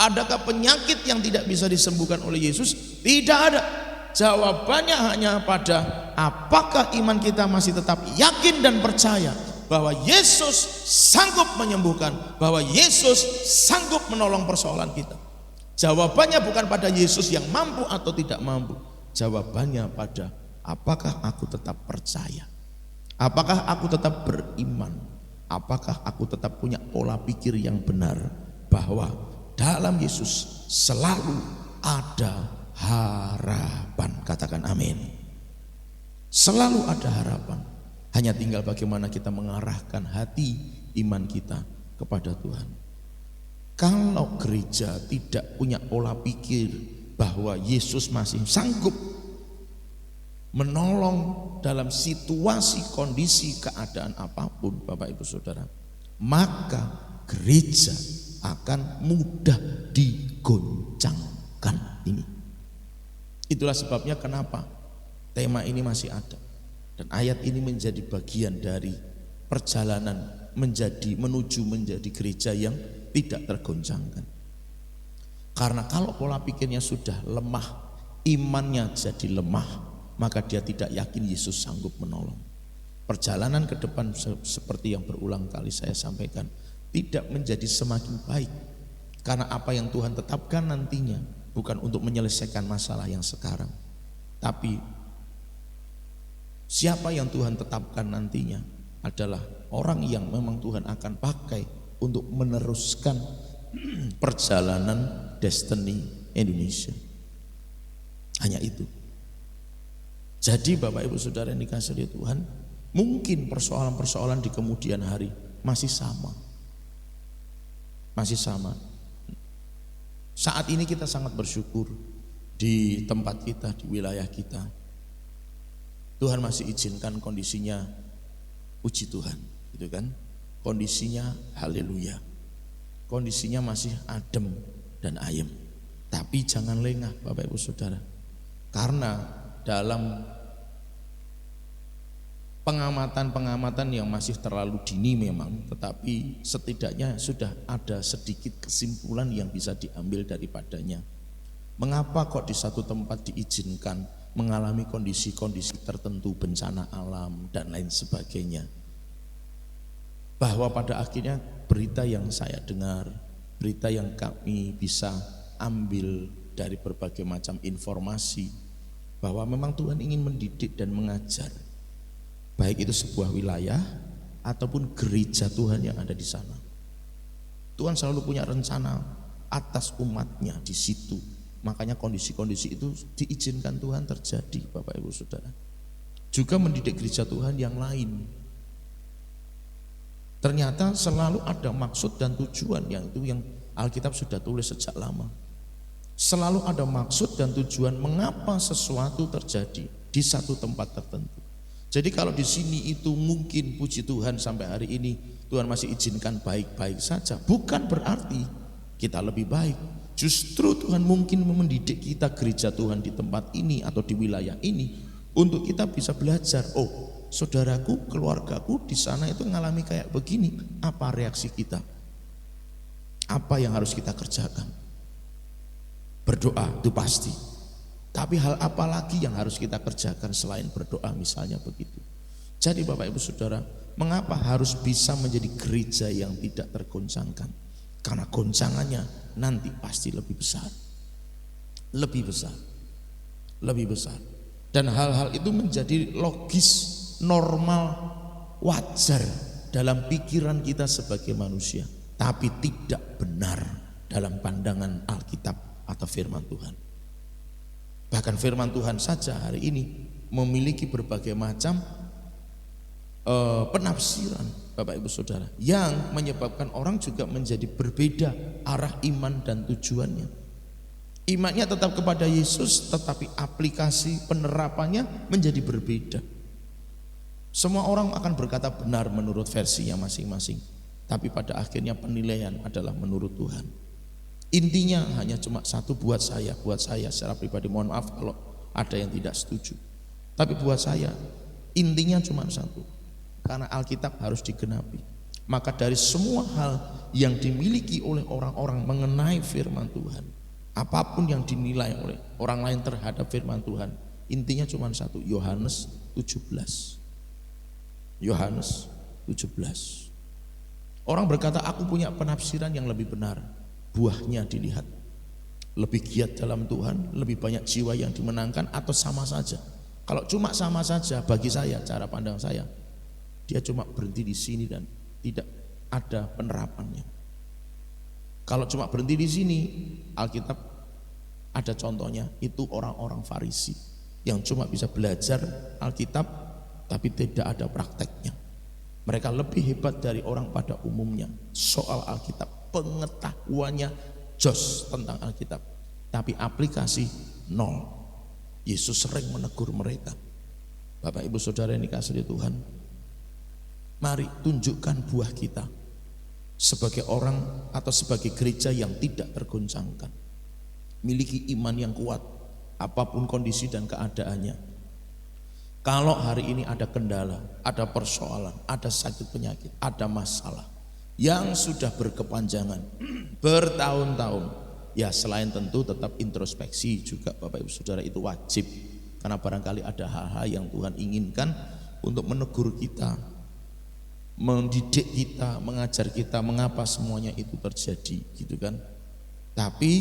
Adakah penyakit yang tidak bisa disembuhkan oleh Yesus? Tidak ada. Jawabannya hanya pada apakah iman kita masih tetap yakin dan percaya bahwa Yesus sanggup menyembuhkan, bahwa Yesus sanggup menolong persoalan kita. Jawabannya bukan pada Yesus yang mampu atau tidak mampu. Jawabannya pada apakah aku tetap percaya, apakah aku tetap beriman, apakah aku tetap punya pola pikir yang benar bahwa dalam Yesus selalu ada harapan. Katakan amin. Selalu ada harapan. Hanya tinggal bagaimana kita mengarahkan hati iman kita kepada Tuhan. Kalau gereja tidak punya pola pikir bahwa Yesus masih sanggup menolong dalam situasi, kondisi, keadaan apapun, Bapak Ibu Saudara, maka gereja akan mudah digoncangkan ini. Itulah sebabnya kenapa tema ini masih ada dan ayat ini menjadi bagian dari perjalanan menuju menjadi gereja yang tidak tergoncangkan. Karena kalau pola pikirnya sudah lemah, imannya jadi lemah, maka dia tidak yakin Yesus sanggup menolong. Perjalanan ke depan seperti yang berulang kali saya sampaikan tidak menjadi semakin baik, karena apa yang Tuhan tetapkan nantinya bukan untuk menyelesaikan masalah yang sekarang, tapi siapa yang Tuhan tetapkan nantinya adalah orang yang memang Tuhan akan pakai untuk meneruskan perjalanan destiny Indonesia. Hanya itu. Jadi Bapak Ibu Saudara yang dikasihi oleh Tuhan, mungkin persoalan-persoalan di kemudian hari masih sama. Masih sama. Saat ini kita sangat bersyukur di tempat kita, di wilayah kita. Tuhan masih izinkan kondisinya, puji Tuhan, gitu kan? Kondisinya haleluya. Kondisinya masih adem dan ayem. Tapi jangan lengah Bapak Ibu Saudara. Karena dalam pengamatan-pengamatan yang masih terlalu dini memang, tetapi setidaknya sudah ada sedikit kesimpulan yang bisa diambil daripadanya. Mengapa kok di satu tempat diizinkan mengalami kondisi-kondisi tertentu, bencana alam dan lain sebagainya. Bahwa pada akhirnya berita yang saya dengar, berita yang kami bisa ambil dari berbagai macam informasi, bahwa memang Tuhan ingin mendidik dan mengajar, baik itu sebuah wilayah ataupun gereja Tuhan yang ada di sana. Tuhan selalu punya rencana atas umatnya di situ. Makanya kondisi-kondisi itu diizinkan Tuhan terjadi, Bapak Ibu Saudara. Juga mendidik gereja Tuhan yang lain. Ternyata selalu ada maksud dan tujuan yang Alkitab sudah tulis sejak lama. Selalu ada maksud dan tujuan mengapa sesuatu terjadi di satu tempat tertentu. Jadi kalau di sini itu mungkin puji Tuhan sampai hari ini Tuhan masih izinkan baik-baik saja, bukan berarti kita lebih baik. Justru Tuhan mungkin mendidik kita gereja Tuhan di tempat ini atau di wilayah ini untuk kita bisa belajar. Oh, saudaraku, keluargaku di sana itu mengalami kayak begini. Apa reaksi kita? Apa yang harus kita kerjakan? Berdoa itu pasti. Tapi hal apa lagi yang harus kita kerjakan selain berdoa, misalnya begitu. Jadi Bapak Ibu Saudara, mengapa harus bisa menjadi gereja yang tidak tergoncangkan? Karena goncangannya nanti pasti lebih besar. Lebih besar. Lebih besar. Dan hal-hal itu menjadi logis, normal, wajar dalam pikiran kita sebagai manusia, tapi tidak benar dalam pandangan Alkitab atau firman Tuhan. Bahkan firman Tuhan saja hari ini memiliki berbagai macam penafsiran, Bapak Ibu Saudara, yang menyebabkan orang juga menjadi berbeda arah iman dan tujuannya. Imannya tetap kepada Yesus, tetapi aplikasi penerapannya menjadi berbeda. Semua orang akan berkata benar menurut versinya masing-masing, tapi pada akhirnya penilaian adalah menurut Tuhan. Intinya hanya cuma satu buat saya secara pribadi, mohon maaf kalau ada yang tidak setuju. Tapi buat saya intinya cuma satu, karena Alkitab harus digenapi. Maka dari semua hal yang dimiliki oleh orang-orang mengenai firman Tuhan, apapun yang dinilai oleh orang lain terhadap firman Tuhan, intinya cuma satu, Yohanes 17. Yohanes 17. Orang berkata, aku punya penafsiran yang lebih benar. Buahnya dilihat. Lebih giat dalam Tuhan, lebih banyak jiwa yang dimenangkan, atau sama saja. Kalau cuma sama saja, bagi saya, cara pandang saya, dia cuma berhenti di sini dan tidak ada penerapannya. Kalau cuma berhenti di sini, Alkitab ada contohnya, itu orang-orang Farisi yang cuma bisa belajar Alkitab tapi tidak ada prakteknya. Mereka lebih hebat dari orang pada umumnya soal Alkitab, pengetahuannya jos tentang Alkitab, tapi aplikasi nol. Yesus sering menegur mereka. Bapak Ibu Saudara yang dikasihi Tuhan, mari tunjukkan buah kita sebagai orang atau sebagai gereja yang tidak tergoncangkan, miliki iman yang kuat apapun kondisi dan keadaannya. Kalau hari ini ada kendala, ada persoalan, ada sakit penyakit, ada masalah yang sudah berkepanjangan bertahun-tahun, ya selain tentu tetap introspeksi juga Bapak Ibu Saudara, itu wajib, karena barangkali ada hal-hal yang Tuhan inginkan untuk menegur kita, mendidik kita, mengajar kita mengapa semuanya itu terjadi, gitu kan. Tapi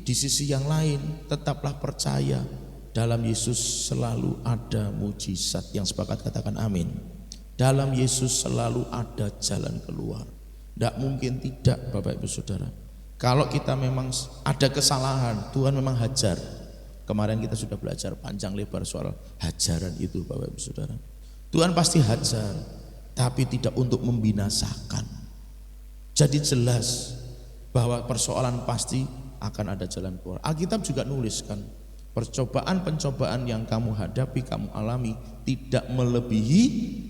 di sisi yang lain tetaplah percaya, dalam Yesus selalu ada mujizat. Yang sepakat katakan amin. Dalam Yesus selalu ada jalan keluar. Tidak mungkin tidak, Bapak Ibu Saudara. Kalau kita memang ada kesalahan, Tuhan memang hajar. Kemarin kita sudah belajar panjang lebar soal hajaran itu, Bapak Ibu Saudara. Tuhan pasti hajar, tapi tidak untuk membinasakan. Jadi jelas bahwa persoalan pasti akan ada jalan keluar. Alkitab juga nuliskan, pencobaan yang kamu hadapi, kamu alami tidak melebihi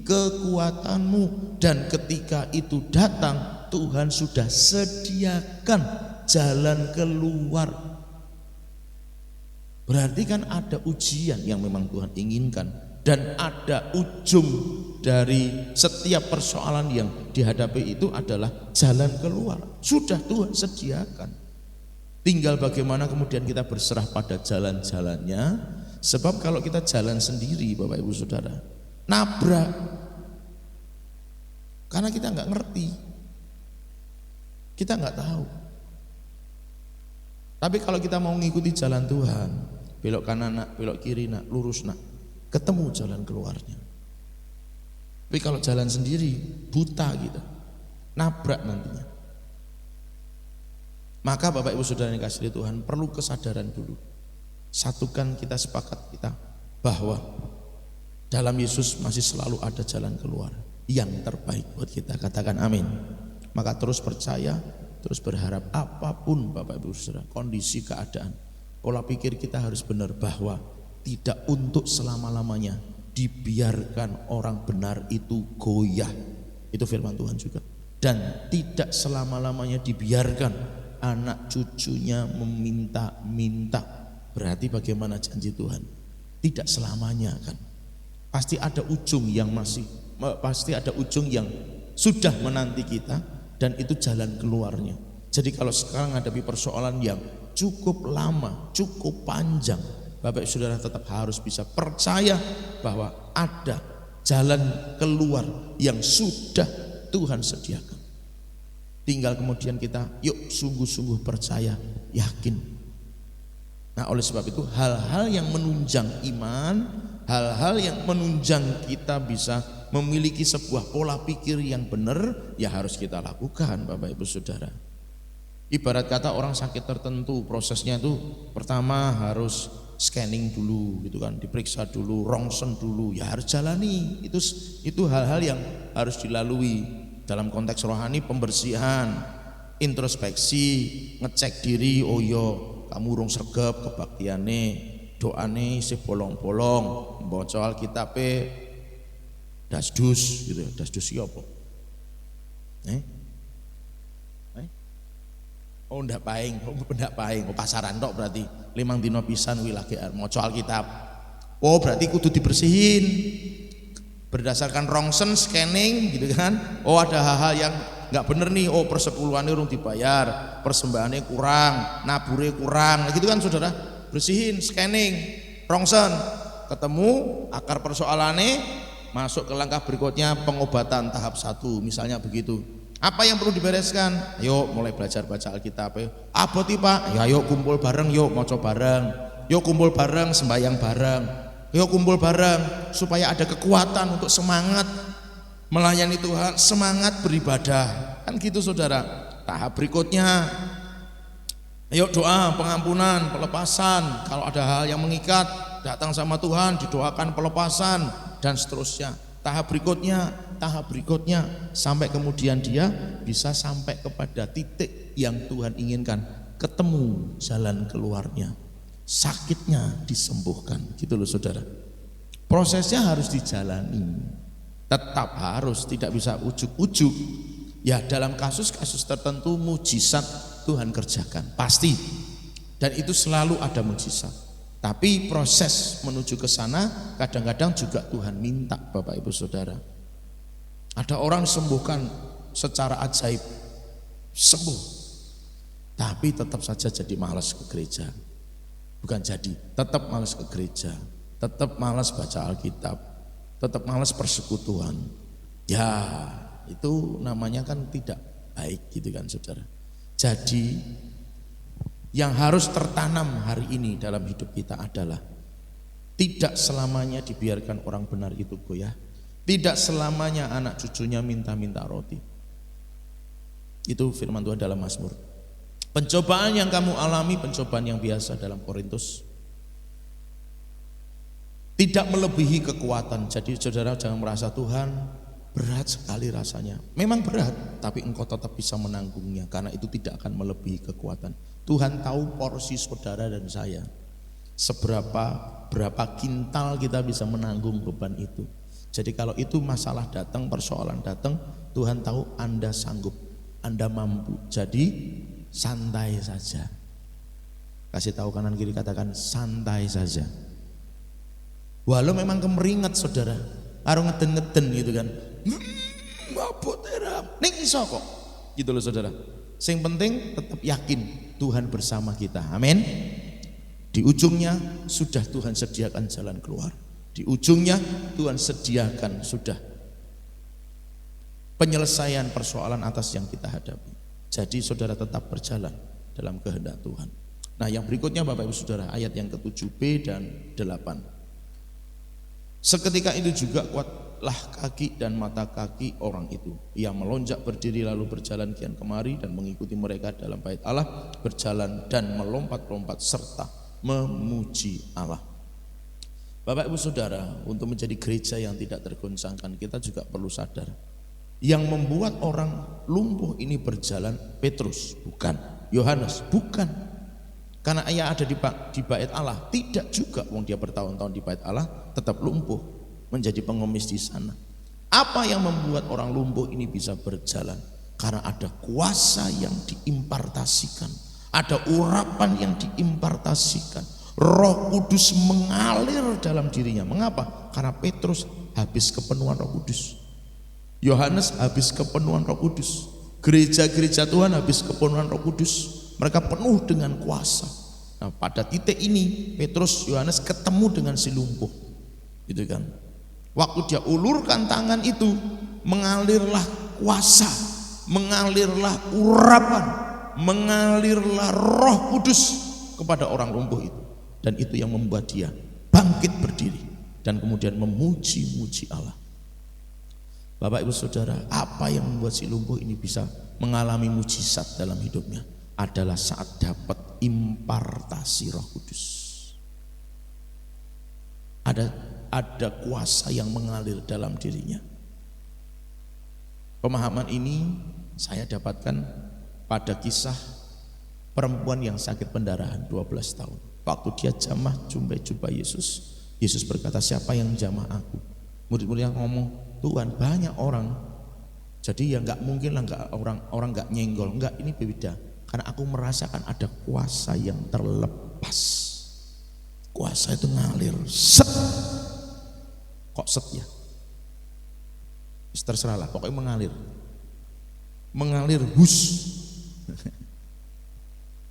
kekuatanmu, dan ketika itu datang Tuhan sudah sediakan jalan keluar. Berarti kan ada ujian yang memang Tuhan inginkan, dan ada ujung dari setiap persoalan yang dihadapi itu adalah jalan keluar. Sudah Tuhan sediakan. Tinggal bagaimana kemudian kita berserah pada jalan-jalannya. Sebab kalau kita jalan sendiri, Bapak Ibu Saudara, nabrak. Karena kita nggak ngerti, kita nggak tahu. Tapi kalau kita mau mengikuti jalan Tuhan, belok kanan nak, belok kiri nak, lurus nak, ketemu jalan keluarnya. Tapi kalau jalan sendiri, buta kita, nabrak nantinya. Maka Bapak Ibu Saudara yang kasih Tuhan, perlu kesadaran dulu. Satukan kita, sepakat kita bahwa dalam Yesus masih selalu ada jalan keluar yang terbaik buat kita. Katakan amin. Maka terus percaya, terus berharap apapun Bapak Ibu Saudara, kondisi keadaan, pola pikir kita harus benar bahwa tidak untuk selama-lamanya dibiarkan orang benar itu goyah. Itu firman Tuhan juga. Dan tidak selama-lamanya dibiarkan anak cucunya meminta-minta. Berarti bagaimana janji Tuhan? Tidak selamanya kan. Pasti ada ujung yang sudah menanti kita, dan itu jalan keluarnya. Jadi kalau sekarang hadapi persoalan yang cukup lama, cukup panjang, Bapak Ibu Saudara tetap harus bisa percaya bahwa ada jalan keluar yang sudah Tuhan sediakan. Tinggal kemudian kita yuk sungguh-sungguh percaya, yakin. Nah oleh sebab itu hal-hal yang menunjang iman, hal-hal yang menunjang kita bisa memiliki sebuah pola pikir yang benar, ya harus kita lakukan Bapak Ibu Saudara. Ibarat kata orang sakit tertentu, prosesnya itu pertama harus scanning dulu gitu kan, diperiksa dulu, rongsen dulu, ya harus jalani. Itu hal-hal yang harus dilalui dalam konteks rohani, pembersihan, introspeksi, ngecek diri, oh yo kamu urung sregep kebaktiane, doane isih bolong-bolong, maca Alkitabe dasdus gitu. Dasdus iki apa? Oh ndak paing, pasaran tok berarti 5 dina pisan kuwi lagi maca Alkitab. Oh berarti kudu dibersihin. Berdasarkan rongsen, scanning gitu kan. Oh ada hal-hal yang enggak bener nih. Oh persepuluhannya urung dibayar, persembahannya kurang, nabure kurang. Nah, gitu kan Saudara. Bersihin, scanning, rongsen, ketemu akar persoalannya, masuk ke langkah berikutnya, pengobatan tahap 1 misalnya begitu. Apa yang perlu dibereskan? Ayo mulai belajar baca Alkitab. Apa sih Pak? Ya yuk kumpul bareng, yuk maca bareng. Yuk kumpul bareng, sembahyang bareng. Yuk kumpul bareng supaya ada kekuatan untuk semangat melayani Tuhan, semangat beribadah. Kan gitu Saudara. Tahap berikutnya, ayo doa pengampunan, pelepasan. Kalau ada hal yang mengikat, datang sama Tuhan, didoakan pelepasan dan seterusnya. Tahap berikutnya sampai kemudian dia bisa sampai kepada titik yang Tuhan inginkan, ketemu jalan keluarnya, sakitnya disembuhkan, gitu loh Saudara. Prosesnya harus dijalani, tetap harus, tidak bisa ujuk-ujuk. Ya dalam kasus-kasus tertentu mujizat Tuhan kerjakan, pasti, dan itu selalu ada mujizat. Tapi proses menuju ke sana kadang-kadang juga Tuhan minta Bapak Ibu Saudara. Ada orang disembuhkan secara ajaib, sembuh, tapi tetap saja jadi malas ke gereja. Bukan jadi, tetap malas ke gereja, tetap malas baca Alkitab, tetap malas persekutuan. Ya itu namanya kan tidak baik gitu kan Saudara. Jadi yang harus tertanam hari ini dalam hidup kita adalah tidak selamanya dibiarkan orang benar itu goyah, tidak selamanya anak cucunya minta-minta roti. Itu firman Tuhan dalam Mazmur. Pencobaan yang kamu alami, pencobaan yang biasa dalam Korintus, tidak melebihi kekuatan. Jadi saudara jangan merasa Tuhan berat sekali rasanya. Memang berat, tapi engkau tetap bisa menanggungnya, karena itu tidak akan melebihi kekuatan. Tuhan tahu porsi saudara dan saya, berapa kintal kita bisa menanggung beban itu. Jadi kalau itu masalah datang, persoalan datang, Tuhan tahu Anda sanggup, Anda mampu. Jadi santai saja. Kasih tahu kanan kiri, katakan santai saja. Walau memang kemeringat saudara, karo ngeden-ngeden gitu kan. Mabuk teram, ning iso kok. Gitu loh saudara. Sing penting tetap yakin Tuhan bersama kita. Amin. Di ujungnya sudah Tuhan sediakan jalan keluar. Di ujungnya Tuhan sediakan sudah penyelesaian persoalan atas yang kita hadapi. Jadi saudara tetap berjalan dalam kehendak Tuhan. Nah yang berikutnya Bapak Ibu Saudara, ayat yang ke-7b dan 8. Seketika itu juga kuatlah kaki dan mata kaki orang itu. Ia melonjak berdiri lalu berjalan kian kemari dan mengikuti mereka dalam bait Allah, berjalan dan melompat-lompat serta memuji Allah. Bapak Ibu Saudara, untuk menjadi gereja yang tidak tergoncangkan, kita juga perlu sadar, yang membuat orang lumpuh ini berjalan Petrus, bukan. Yohanes, bukan. Karena ia ada di bait Allah, tidak juga. Wong dia bertahun-tahun di bait Allah tetap lumpuh, menjadi pengemis di sana. Apa yang membuat orang lumpuh ini bisa berjalan? Karena ada kuasa yang diimpartasikan, ada urapan yang diimpartasikan. Roh Kudus mengalir dalam dirinya. Mengapa? Karena Petrus habis kepenuhan Roh Kudus. Yohanes habis kepenuhan Roh Kudus. Gereja-gereja Tuhan habis kepenuhan Roh Kudus. Mereka penuh dengan kuasa. Nah, pada titik ini Petrus, Yohanes ketemu dengan si lumpuh. Gitu kan. Waktu dia ulurkan tangan itu, mengalirlah kuasa, mengalirlah urapan, mengalirlah Roh Kudus kepada orang lumpuh itu. Dan itu yang membuat dia bangkit berdiri dan kemudian memuji-muji Allah. Bapak Ibu Saudara, apa yang membuat si lumpuh ini bisa mengalami mujizat dalam hidupnya? Adalah saat dapat impartasi Roh Kudus. Ada kuasa yang mengalir dalam dirinya. Pemahaman ini saya dapatkan pada kisah perempuan yang sakit pendarahan 12 tahun. Waktu dia jamah jumpa Yesus, Yesus berkata, siapa yang jamah aku? Murid-murid yang ngomong, Tuhan banyak orang. Jadi ya nggak mungkin lah orang nggak nyenggol. Nggak, ini beda. Karena aku merasakan ada kuasa yang terlepas. Kuasa itu ngalir. Set. Kok set ya? Terserah lah, pokoknya mengalir. Mengalir hus.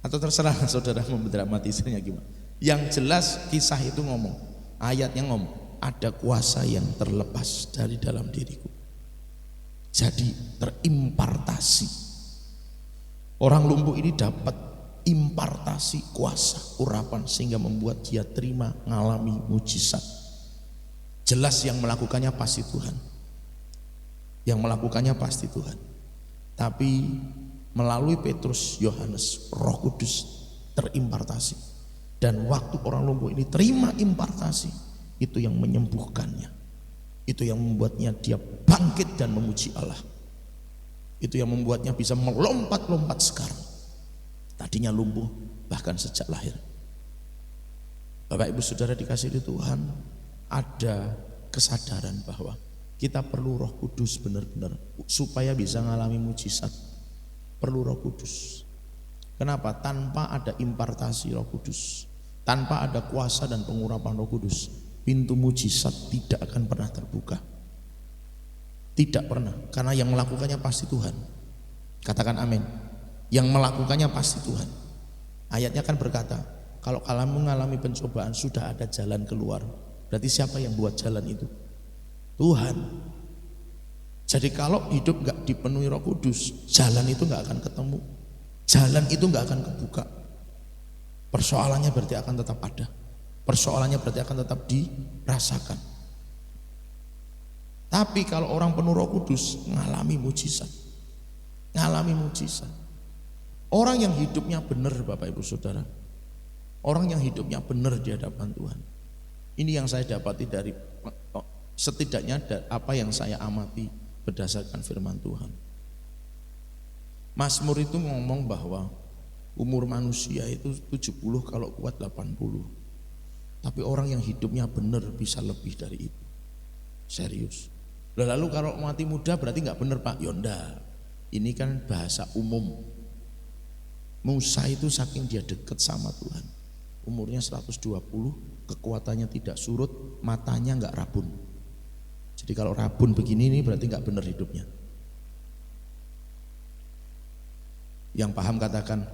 Atau terserah saudara mendramatisirnya gimana. Yang jelas kisah itu ngomong, ayatnya ngomong, ada kuasa yang terlepas dari dalam diriku. Jadi terimpartasi. Orang lumpuh ini dapat impartasi kuasa, urapan, sehingga membuat dia terima mengalami mujizat. Jelas yang melakukannya pasti Tuhan. Yang melakukannya pasti Tuhan. Tapi melalui Petrus, Yohanes, Roh Kudus terimpartasi. Dan waktu orang lumpuh ini terima impartasi, itu yang menyembuhkannya. Itu yang membuatnya dia bangkit dan memuji Allah. Itu yang membuatnya bisa melompat-lompat sekarang. Tadinya lumpuh bahkan sejak lahir. Bapak Ibu Saudara dikasihi Tuhan, ada kesadaran bahwa kita perlu Roh Kudus benar-benar supaya bisa mengalami mujizat. Perlu Roh Kudus. Kenapa? Tanpa ada impartasi Roh Kudus, tanpa ada kuasa dan pengurapan Roh Kudus, pintu mujizat tidak akan pernah terbuka. Tidak pernah, karena yang melakukannya pasti Tuhan. Katakan amin. Yang melakukannya pasti Tuhan. Ayatnya kan berkata, kalau kamu mengalami pencobaan sudah ada jalan keluar. Berarti siapa yang buat jalan itu? Tuhan. Jadi kalau hidup gak dipenuhi Roh Kudus, jalan itu gak akan ketemu. Jalan itu gak akan kebuka. Persoalannya berarti akan tetap ada. Persoalannya berarti akan tetap dirasakan. Tapi kalau orang penuh Roh Kudus mengalami mujizat, ngalami mujizat. Orang yang hidupnya benar Bapak Ibu Saudara, orang yang hidupnya benar di hadapan Tuhan. Ini yang saya dapati dari setidaknya apa yang saya amati berdasarkan firman Tuhan. Mazmur itu ngomong bahwa umur manusia itu 70, kalau kuat 80. Tapi orang yang hidupnya benar bisa lebih dari itu. Serius. Lalu kalau mati muda berarti nggak benar Pak? Yonda. Ini kan bahasa umum. Musa itu saking dia dekat sama Tuhan, umurnya 120, kekuatannya tidak surut, matanya nggak rabun. Jadi kalau rabun begini ini berarti nggak benar hidupnya. Yang paham katakan.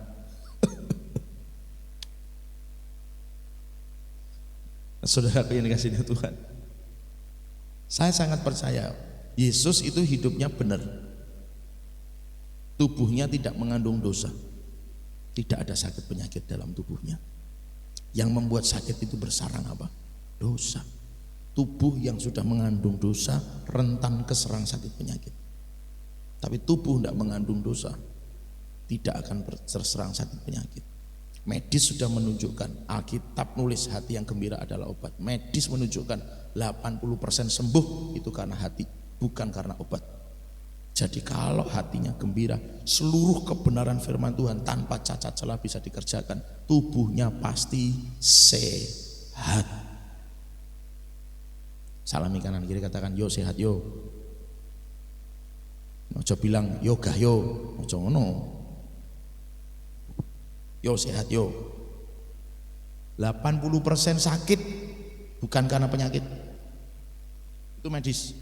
Saudaraku yang dikasihi Tuhan, saya sangat percaya Yesus itu hidupnya benar. Tubuhnya tidak mengandung dosa. Tidak ada sakit penyakit dalam tubuhnya. Yang membuat sakit itu bersarang apa? Dosa. Tubuh yang sudah mengandung dosa rentan keserang sakit penyakit. Tapi tubuh tidak mengandung dosa tidak akan terserang sakit penyakit. Medis sudah menunjukkan, Alkitab nulis hati yang gembira adalah obat. Medis menunjukkan 80% sembuh itu karena hati, bukan karena obat. Jadi kalau hatinya gembira, seluruh kebenaran firman Tuhan tanpa cacat celah bisa dikerjakan. Tubuhnya pasti sehat. Salami kanan kiri, katakan yo sehat yo. Ojo bilang yo gah yo, ojo ngono. Yo sehat yo. 80% sakit bukan karena penyakit. Itu medis.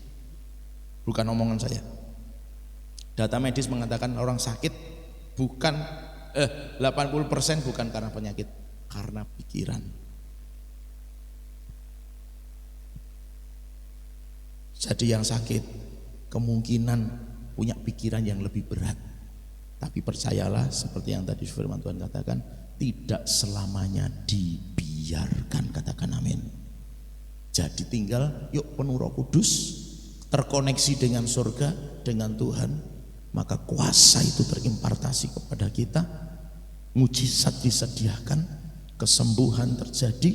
Bukan omongan saya. Data medis mengatakan orang sakit bukan 80% bukan karena penyakit, karena pikiran. Jadi yang sakit kemungkinan punya pikiran yang lebih berat. Tapi percayalah seperti yang tadi firman Tuhan katakan, tidak selamanya dibiarkan, katakan amin. Jadi tinggal yuk penuh Roh Kudus, terkoneksi dengan surga, dengan Tuhan, maka kuasa itu terimpartasi kepada kita, mujizat disediakan, kesembuhan terjadi,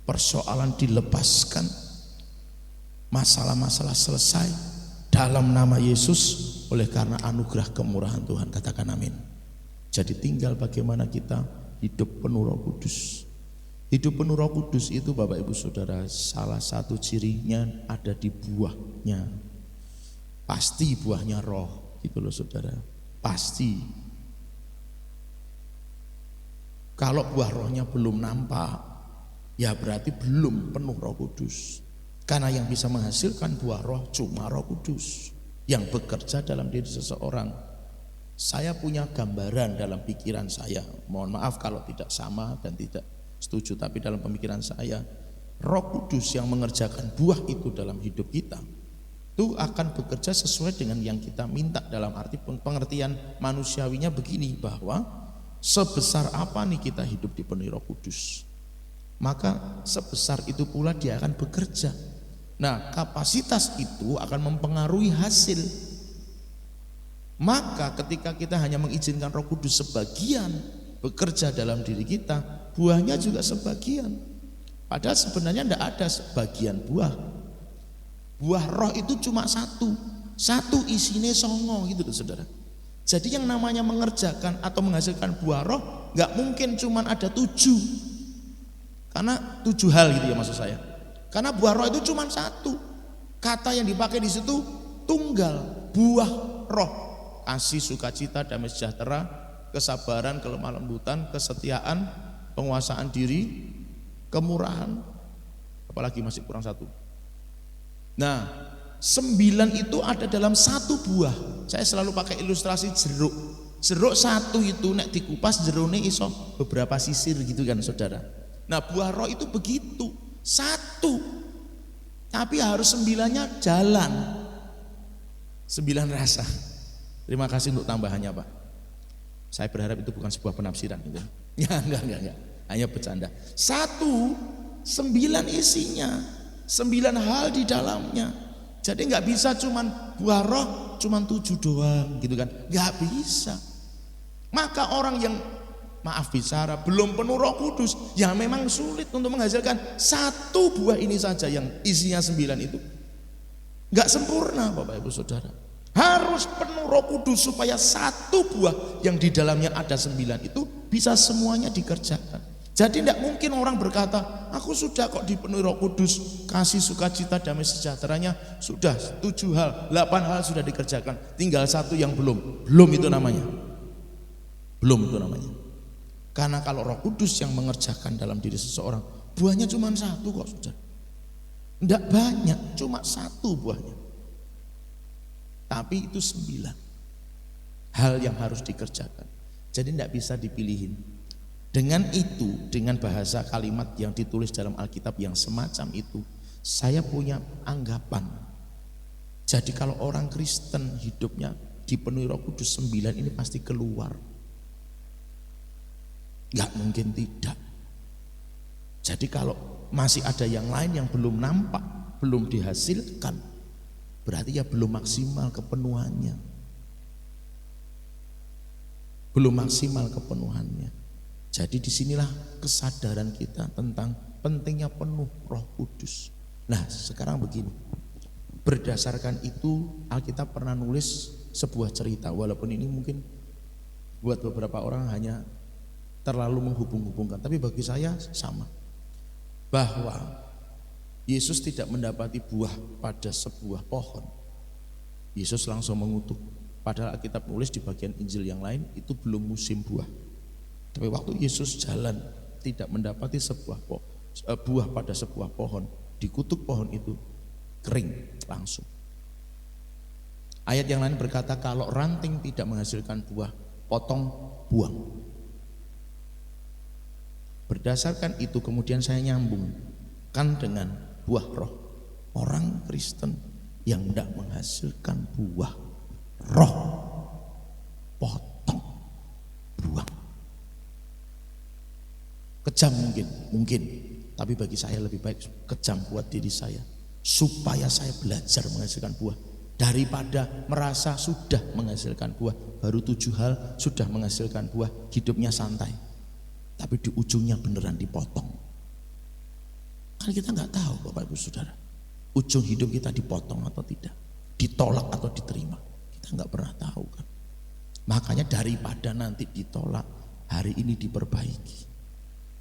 persoalan dilepaskan, masalah-masalah selesai dalam nama Yesus oleh karena anugerah kemurahan Tuhan, katakan amin. Jadi tinggal bagaimana kita hidup penuh Roh Kudus. Hidup penuh Roh Kudus itu Bapak Ibu Saudara, salah satu cirinya ada di buahnya. Pasti buahnya roh gitu loh saudara, pasti. Kalau buah rohnya belum nampak, ya berarti belum penuh Roh Kudus. Karena yang bisa menghasilkan buah roh cuma Roh Kudus yang bekerja dalam diri seseorang. Saya punya gambaran dalam pikiran saya, mohon maaf kalau tidak sama dan tidak setuju, tapi dalam pemikiran saya, Roh Kudus yang mengerjakan buah itu dalam hidup kita itu akan bekerja sesuai dengan yang kita minta. Dalam arti pengertian manusiawinya begini, bahwa sebesar apa nih kita hidup dipenuhi Roh Kudus, maka sebesar itu pula dia akan bekerja. Nah, kapasitas itu akan mempengaruhi hasil. Maka ketika kita hanya mengizinkan Roh Kudus sebagian bekerja dalam diri kita, buahnya juga sebagian. Padahal sebenarnya tidak ada sebagian buah. Buah roh itu cuma satu isinya songo gitu loh saudara. Jadi yang namanya mengerjakan atau menghasilkan buah roh nggak mungkin cuma ada 7, karena 7 hal gitu ya maksud saya. Karena buah roh itu cuma 1. Kata yang dipakai di situ tunggal, buah roh: kasih, sukacita, damai sejahtera, kesabaran, kelemah lembutan, kesetiaan, penguasaan diri, kemurahan. Apalagi masih kurang 1. Nah, 9 itu ada dalam 1 buah. Saya selalu pakai ilustrasi jeruk. Jeruk 1 itu nek dikupas jeruknya iso beberapa sisir gitu kan saudara. Nah, buah roh itu begitu, 1, tapi harus 9-nya jalan. 9 rasa. Terima kasih untuk tambahannya Pak. Saya berharap itu bukan sebuah penafsiran gitu. Ya, enggak. Hanya bercanda. 1, 9 isinya, 9 hal di dalamnya. Jadi nggak bisa cuman buah roh cuma 7 doang gitu kan. Gak bisa. Maka orang yang maaf bicara belum penuh Roh Kudus, ya memang sulit untuk menghasilkan 1 buah ini saja yang isinya 9 itu. Gak sempurna Bapak Ibu Saudara. Harus penuh Roh Kudus supaya 1 buah yang di dalamnya ada 9 itu bisa semuanya dikerjakan. Jadi tidak mungkin orang berkata, aku sudah kok dipenuhi Roh Kudus, kasih sukacita damai sejahteranya sudah 7 hal, 8 hal sudah dikerjakan, tinggal 1 yang belum. Belum itu namanya. Belum itu namanya. Karena kalau Roh Kudus yang mengerjakan dalam diri seseorang, buahnya cuma 1 kok sudah. Tidak banyak, cuma 1 buahnya. Tapi itu 9 hal yang harus dikerjakan. Jadi tidak bisa dipilihin. Dengan itu, dengan bahasa kalimat yang ditulis dalam Alkitab yang semacam itu, saya punya anggapan. Jadi kalau orang Kristen hidupnya dipenuhi Roh Kudus 9 ini pasti keluar. Gak mungkin tidak. Jadi kalau masih ada yang lain yang belum nampak, belum dihasilkan, berarti ya belum maksimal kepenuhannya. Belum maksimal kepenuhannya. Jadi disinilah kesadaran kita tentang pentingnya penuh Roh Kudus. Nah sekarang begini, berdasarkan itu Alkitab pernah nulis sebuah cerita, walaupun ini mungkin buat beberapa orang hanya terlalu menghubung-hubungkan, tapi bagi saya sama, bahwa Yesus tidak mendapati buah pada sebuah pohon. Yesus langsung mengutuk, padahal Alkitab nulis di bagian Injil yang lain itu belum musim buah. Tapi waktu Yesus jalan tidak mendapati sebuah buah pada sebuah pohon, dikutuk pohon itu kering langsung. Ayat yang lain berkata kalau ranting tidak menghasilkan buah, potong, buang. Berdasarkan itu kemudian saya nyambungkan dengan buah roh. Orang Kristen yang tidak menghasilkan buah roh, potong, buang. Kejam mungkin, tapi bagi saya lebih baik kejam buat diri saya, supaya saya belajar menghasilkan buah daripada merasa sudah menghasilkan buah, baru 7 hal sudah menghasilkan buah, hidupnya santai, tapi di ujungnya beneran dipotong. Kan kita nggak tahu Bapak Ibu Saudara, ujung hidup kita dipotong atau tidak, ditolak atau diterima, kita nggak pernah tahu kan. Makanya daripada nanti ditolak, hari ini diperbaiki.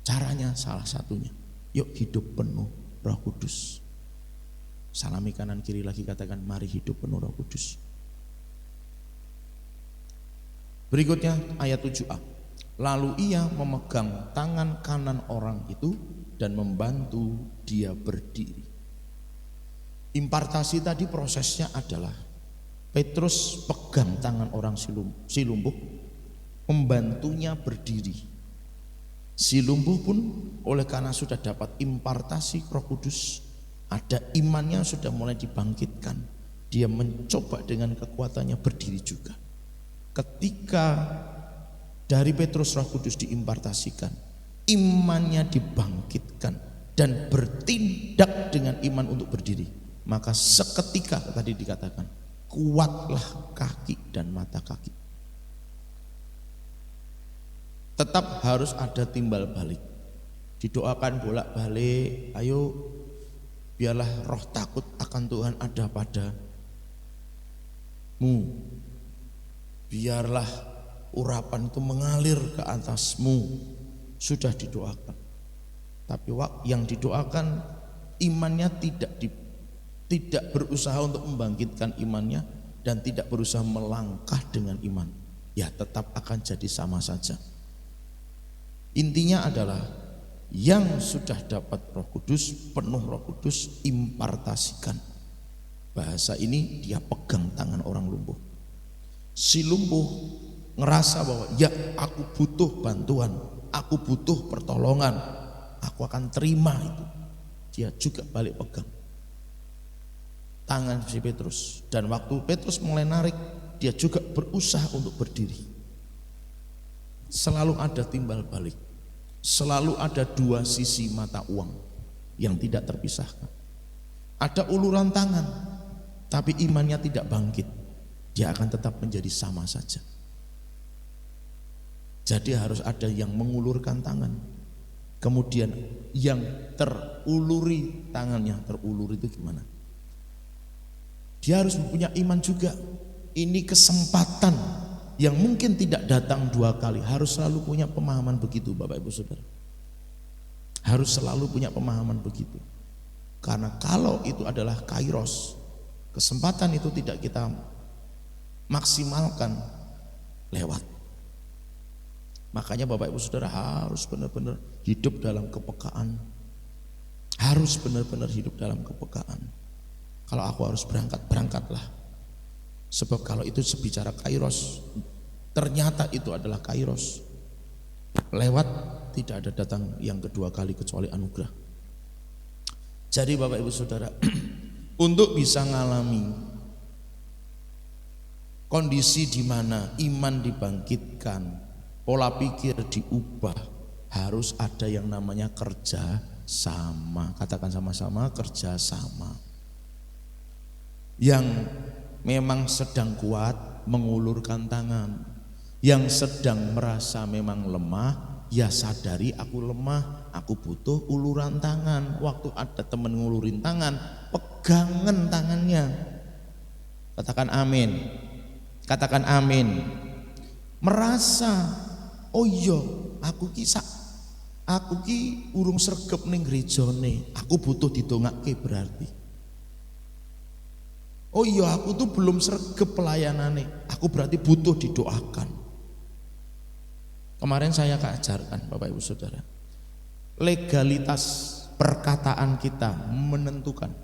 Caranya salah satunya, yuk hidup penuh Roh Kudus. Salami kanan kiri lagi, katakan mari hidup penuh Roh Kudus. Berikutnya ayat 7a. Lalu ia memegang tangan kanan orang itu dan membantu dia berdiri. Impartasi tadi prosesnya adalah Petrus pegang tangan orang si lumpuh, membantunya berdiri. Si lumpuh pun oleh karena sudah dapat impartasi Roh Kudus, ada imannya sudah mulai dibangkitkan, dia mencoba dengan kekuatannya berdiri juga. Ketika dari Petrus Roh Kudus diimpartasikan, imannya dibangkitkan dan bertindak dengan iman untuk berdiri, maka seketika tadi dikatakan kuatlah kaki dan mata kaki. Tetap harus ada timbal balik, didoakan bolak balik, ayo biarlah roh takut akan Tuhan ada padamu, biarlah urapan itu mengalir ke atasmu, sudah didoakan. Tapi yang didoakan imannya tidak berusaha untuk membangkitkan imannya dan tidak berusaha melangkah dengan iman, ya tetap akan jadi sama saja. Intinya adalah yang sudah dapat Roh Kudus, penuh Roh Kudus, impartasikan. Bahasa ini dia pegang tangan orang lumpuh. Si lumpuh ngerasa bahwa ya aku butuh bantuan, aku butuh pertolongan, aku akan terima itu. Dia juga balik pegang tangan si Petrus, dan waktu Petrus mulai narik, dia juga berusaha untuk berdiri. Selalu ada timbal balik, selalu ada 2 sisi mata uang yang tidak terpisahkan. Ada uluran tangan, tapi imannya tidak bangkit. dia akan tetap menjadi sama saja. Jadi harus ada yang mengulurkan tangan, kemudian yang teruluri tangannya. Terulur itu gimana? Dia harus punya iman juga. Ini kesempatan yang mungkin tidak datang 2 kali. Harus selalu punya pemahaman begitu, Bapak Ibu Saudara. Harus selalu punya pemahaman begitu. Karena kalau itu adalah kairos, kesempatan itu tidak kita maksimalkan, lewat. Makanya Bapak Ibu Saudara harus benar-benar hidup dalam kepekaan. Harus benar-benar hidup dalam kepekaan. Kalau aku harus berangkat, berangkatlah. Sebab kalau itu sebicara kairos, ternyata itu adalah kairos. Lewat, tidak ada datang yang kedua kali kecuali anugerah. Jadi Bapak Ibu Saudara, untuk bisa ngalami kondisi di mana iman dibangkitkan, pola pikir diubah, harus ada yang namanya kerja sama. Katakan sama-sama, kerja sama. Yang memang sedang kuat mengulurkan tangan, yang sedang merasa memang lemah, ya sadari aku lemah, aku butuh uluran tangan. Waktu ada teman ngulurin tangan, pegangan tangannya. Katakan amin. Katakan amin. Merasa, oh iya, aku ki urung sregep ning gerejane, aku butuh didongake berarti. Oh iya, aku tuh belum sregep pelayanane, aku berarti butuh didoakan. Kemarin saya ajarkan Bapak Ibu Saudara, legalitas perkataan kita menentukan.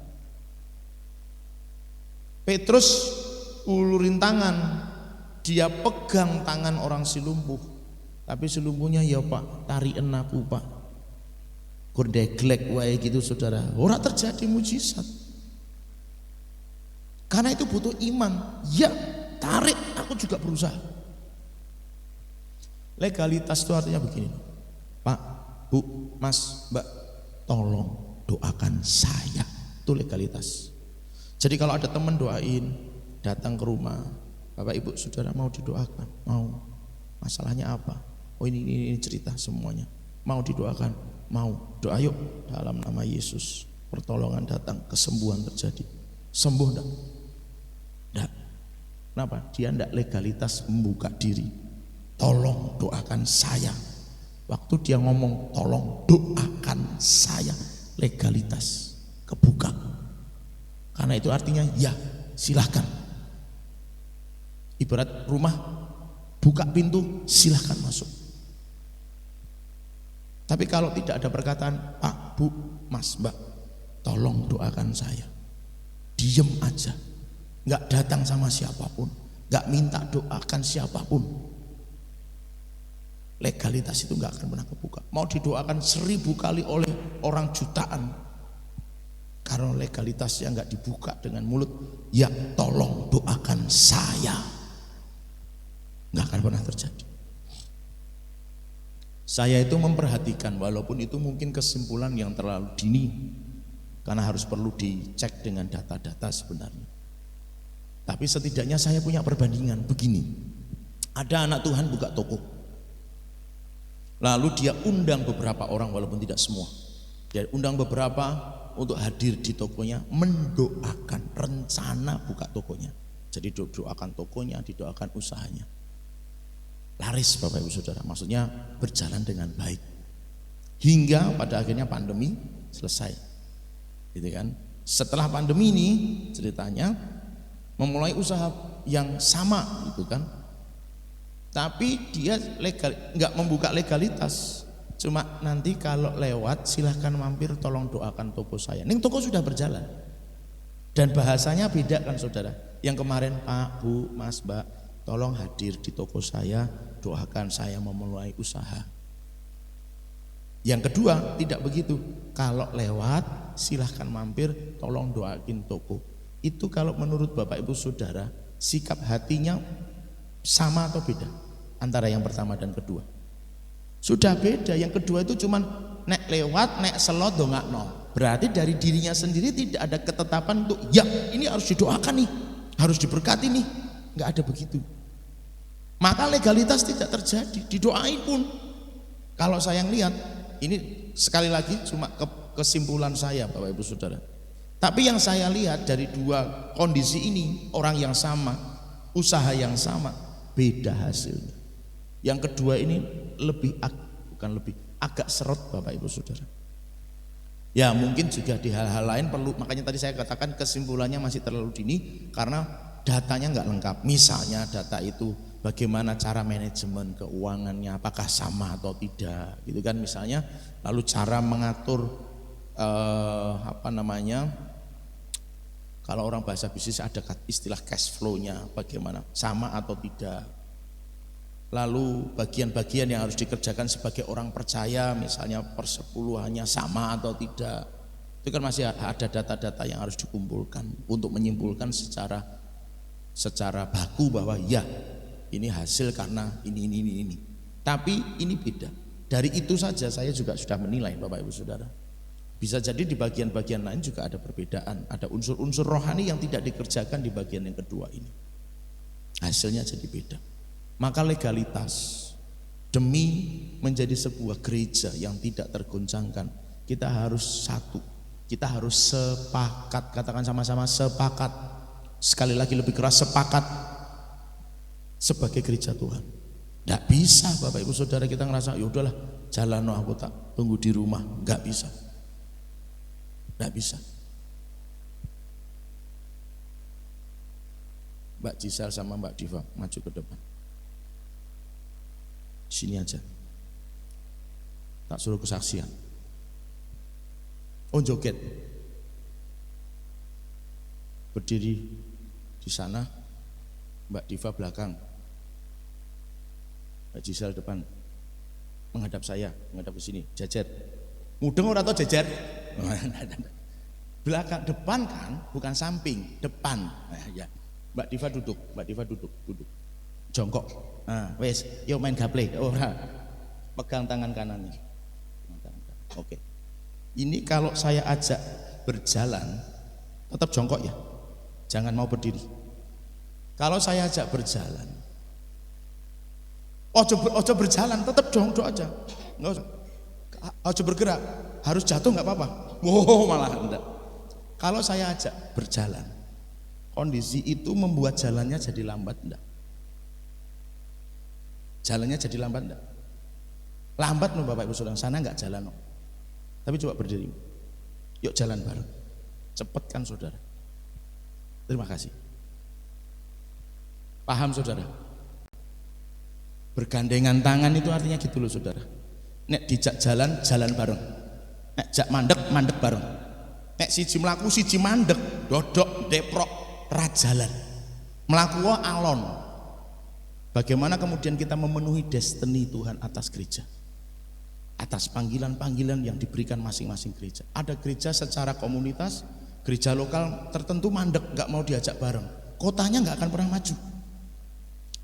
Petrus ulurin tangan, dia pegang tangan orang si lumpuh, tapi si lumpuhnya ya Pak, tariin aku Pak, gordeglek wae gitu Saudara. Ora terjadi mujizat. Karena itu butuh iman. Ya, tarik, aku juga berusaha. Legalitas itu artinya begini, Pak, Bu, Mas, Mbak, tolong doakan saya. Itu legalitas. Jadi kalau ada teman doain, datang ke rumah, Bapak Ibu Saudara mau didoakan, mau. Masalahnya apa? Oh ini cerita semuanya. Mau didoakan, mau. Doa yuk dalam nama Yesus. Pertolongan datang, kesembuhan terjadi. Sembuh enggak? Enggak. Kenapa? Dia enggak legalitas membuka diri. Tolong doakan saya. Waktu dia ngomong tolong doakan saya, legalitas kebuka. Karena itu artinya ya, silahkan. Ibarat rumah, buka pintu, silahkan masuk. Tapi kalau tidak ada perkataan, Pak, Bu, Mas, Mbak, tolong doakan saya, diem aja, nggak datang sama siapapun, nggak minta doakan siapapun, legalitas itu nggak akan pernah kebuka. Mau didoakan 1000 kali oleh orang jutaan, karena legalitasnya nggak dibuka dengan mulut, ya tolong doakan saya, nggak akan pernah terjadi. Saya itu memperhatikan, walaupun itu mungkin kesimpulan yang terlalu dini, karena harus perlu dicek dengan data-data sebenarnya. Tapi setidaknya saya punya perbandingan begini. Ada anak Tuhan buka toko, lalu dia undang beberapa orang, walaupun tidak semua. Dia undang beberapa untuk hadir di tokonya, mendoakan rencana buka tokonya. Jadi doakan tokonya, didoakan usahanya. Laris Bapak Ibu Saudara, maksudnya berjalan dengan baik. Hingga pada akhirnya pandemi selesai. Gitu kan? Setelah pandemi ini ceritanya memulai usaha yang sama gitu kan. Tapi dia legal, enggak membuka legalitas. Cuma nanti kalau lewat silahkan mampir, tolong doakan toko saya. Ning toko sudah berjalan. Dan bahasanya beda kan Saudara. Yang kemarin Pak, Bu, Mas, Mbak, tolong hadir di toko saya, doakan saya memulai usaha. Yang kedua tidak begitu. Kalau lewat silahkan mampir, tolong doakin toko. Itu kalau menurut Bapak Ibu Saudara, sikap hatinya sama atau beda antara yang pertama dan kedua? Sudah beda. Yang kedua itu cuman nek lewat, nek selot dongakno. Berarti dari dirinya sendiri tidak ada ketetapan untuk ya ini harus didoakan nih, harus diberkati nih. nggak ada begitu. Maka legalitas tidak terjadi, didoain pun. Kalau saya lihat, ini sekali lagi cuma kesimpulan saya Bapak Ibu Saudara. Tapi yang saya lihat dari dua kondisi ini, orang yang sama, usaha yang sama, beda hasilnya. Yang kedua ini agak seret Bapak Ibu Saudara. Ya mungkin juga di hal-hal lain perlu, makanya tadi saya katakan kesimpulannya masih terlalu dini karena datanya nggak lengkap. Misalnya data itu bagaimana cara manajemen keuangannya, apakah sama atau tidak, gitu kan misalnya. Lalu cara mengatur kalau orang bahasa bisnis ada istilah cash flow-nya, bagaimana sama atau tidak. Lalu bagian-bagian yang harus dikerjakan sebagai orang percaya, misalnya persepuluhannya sama atau tidak. Itu kan masih ada data-data yang harus dikumpulkan untuk menyimpulkan secara baku bahwa ya ini hasil karena ini. Tapi ini beda. Dari itu saja saya juga sudah menilai Bapak Ibu Saudara. Bisa jadi di bagian-bagian lain juga ada perbedaan, ada unsur-unsur rohani yang tidak dikerjakan di bagian yang kedua ini. Hasilnya jadi beda. Maka legalitas demi menjadi sebuah gereja yang tidak tergoncangkan, kita harus satu, kita harus sepakat, katakan sama-sama sepakat. Sekali lagi lebih keras, sepakat sebagai gereja Tuhan. Tidak bisa Bapak Ibu Saudara kita ngerasa ya udahlah jalan aku tak tunggu di rumah, nggak bisa. Nggak bisa. Mbak Gisel sama Mbak Diva maju ke depan. Sini aja. Tak suruh kesaksian. Oh joget. Berdiri di sana, Mbak Diva belakang. Mbak Gisel depan. Menghadap saya, menghadap ke sini, jajar. Mudeng ora atau jajar? Belakang, depan kan, bukan samping, depan. Nah, ya. Mbak Diva duduk, jongkok. Nah, wes, yuk main gaple. Ora, pegang tangan kanannya. Oke. Ini kalau saya ajak berjalan, tetap jongkok ya, jangan mau berdiri. Kalau saya ajak berjalan, ojo berjalan, tetap jongkok aja, nggak usah. Ojo bergerak, harus jatuh nggak apa-apa. Wow, malah enggak. Kalau saya ajak berjalan, kondisi itu membuat jalannya jadi lambat enggak? Jalannya jadi lambat enggak? Lambat loh Bapak Ibu Saudara, sana enggak jalan loh. Tapi coba berdiri. Yuk jalan bareng. Cepet kan Saudara? Terima kasih. Paham Saudara? Bergandengan tangan itu artinya gitu loh Saudara. Nek dijak jalan, jalan bareng. Nek jak mandek bareng. Nek siji mlaku siji mandek, dodok, deprok, rajalan. Mlaku alon. Bagaimana kemudian kita memenuhi destiny Tuhan atas gereja, atas panggilan-panggilan yang diberikan masing-masing gereja. Ada gereja secara komunitas, gereja lokal tertentu mandek, nggak mau diajak bareng, kotanya nggak akan pernah maju.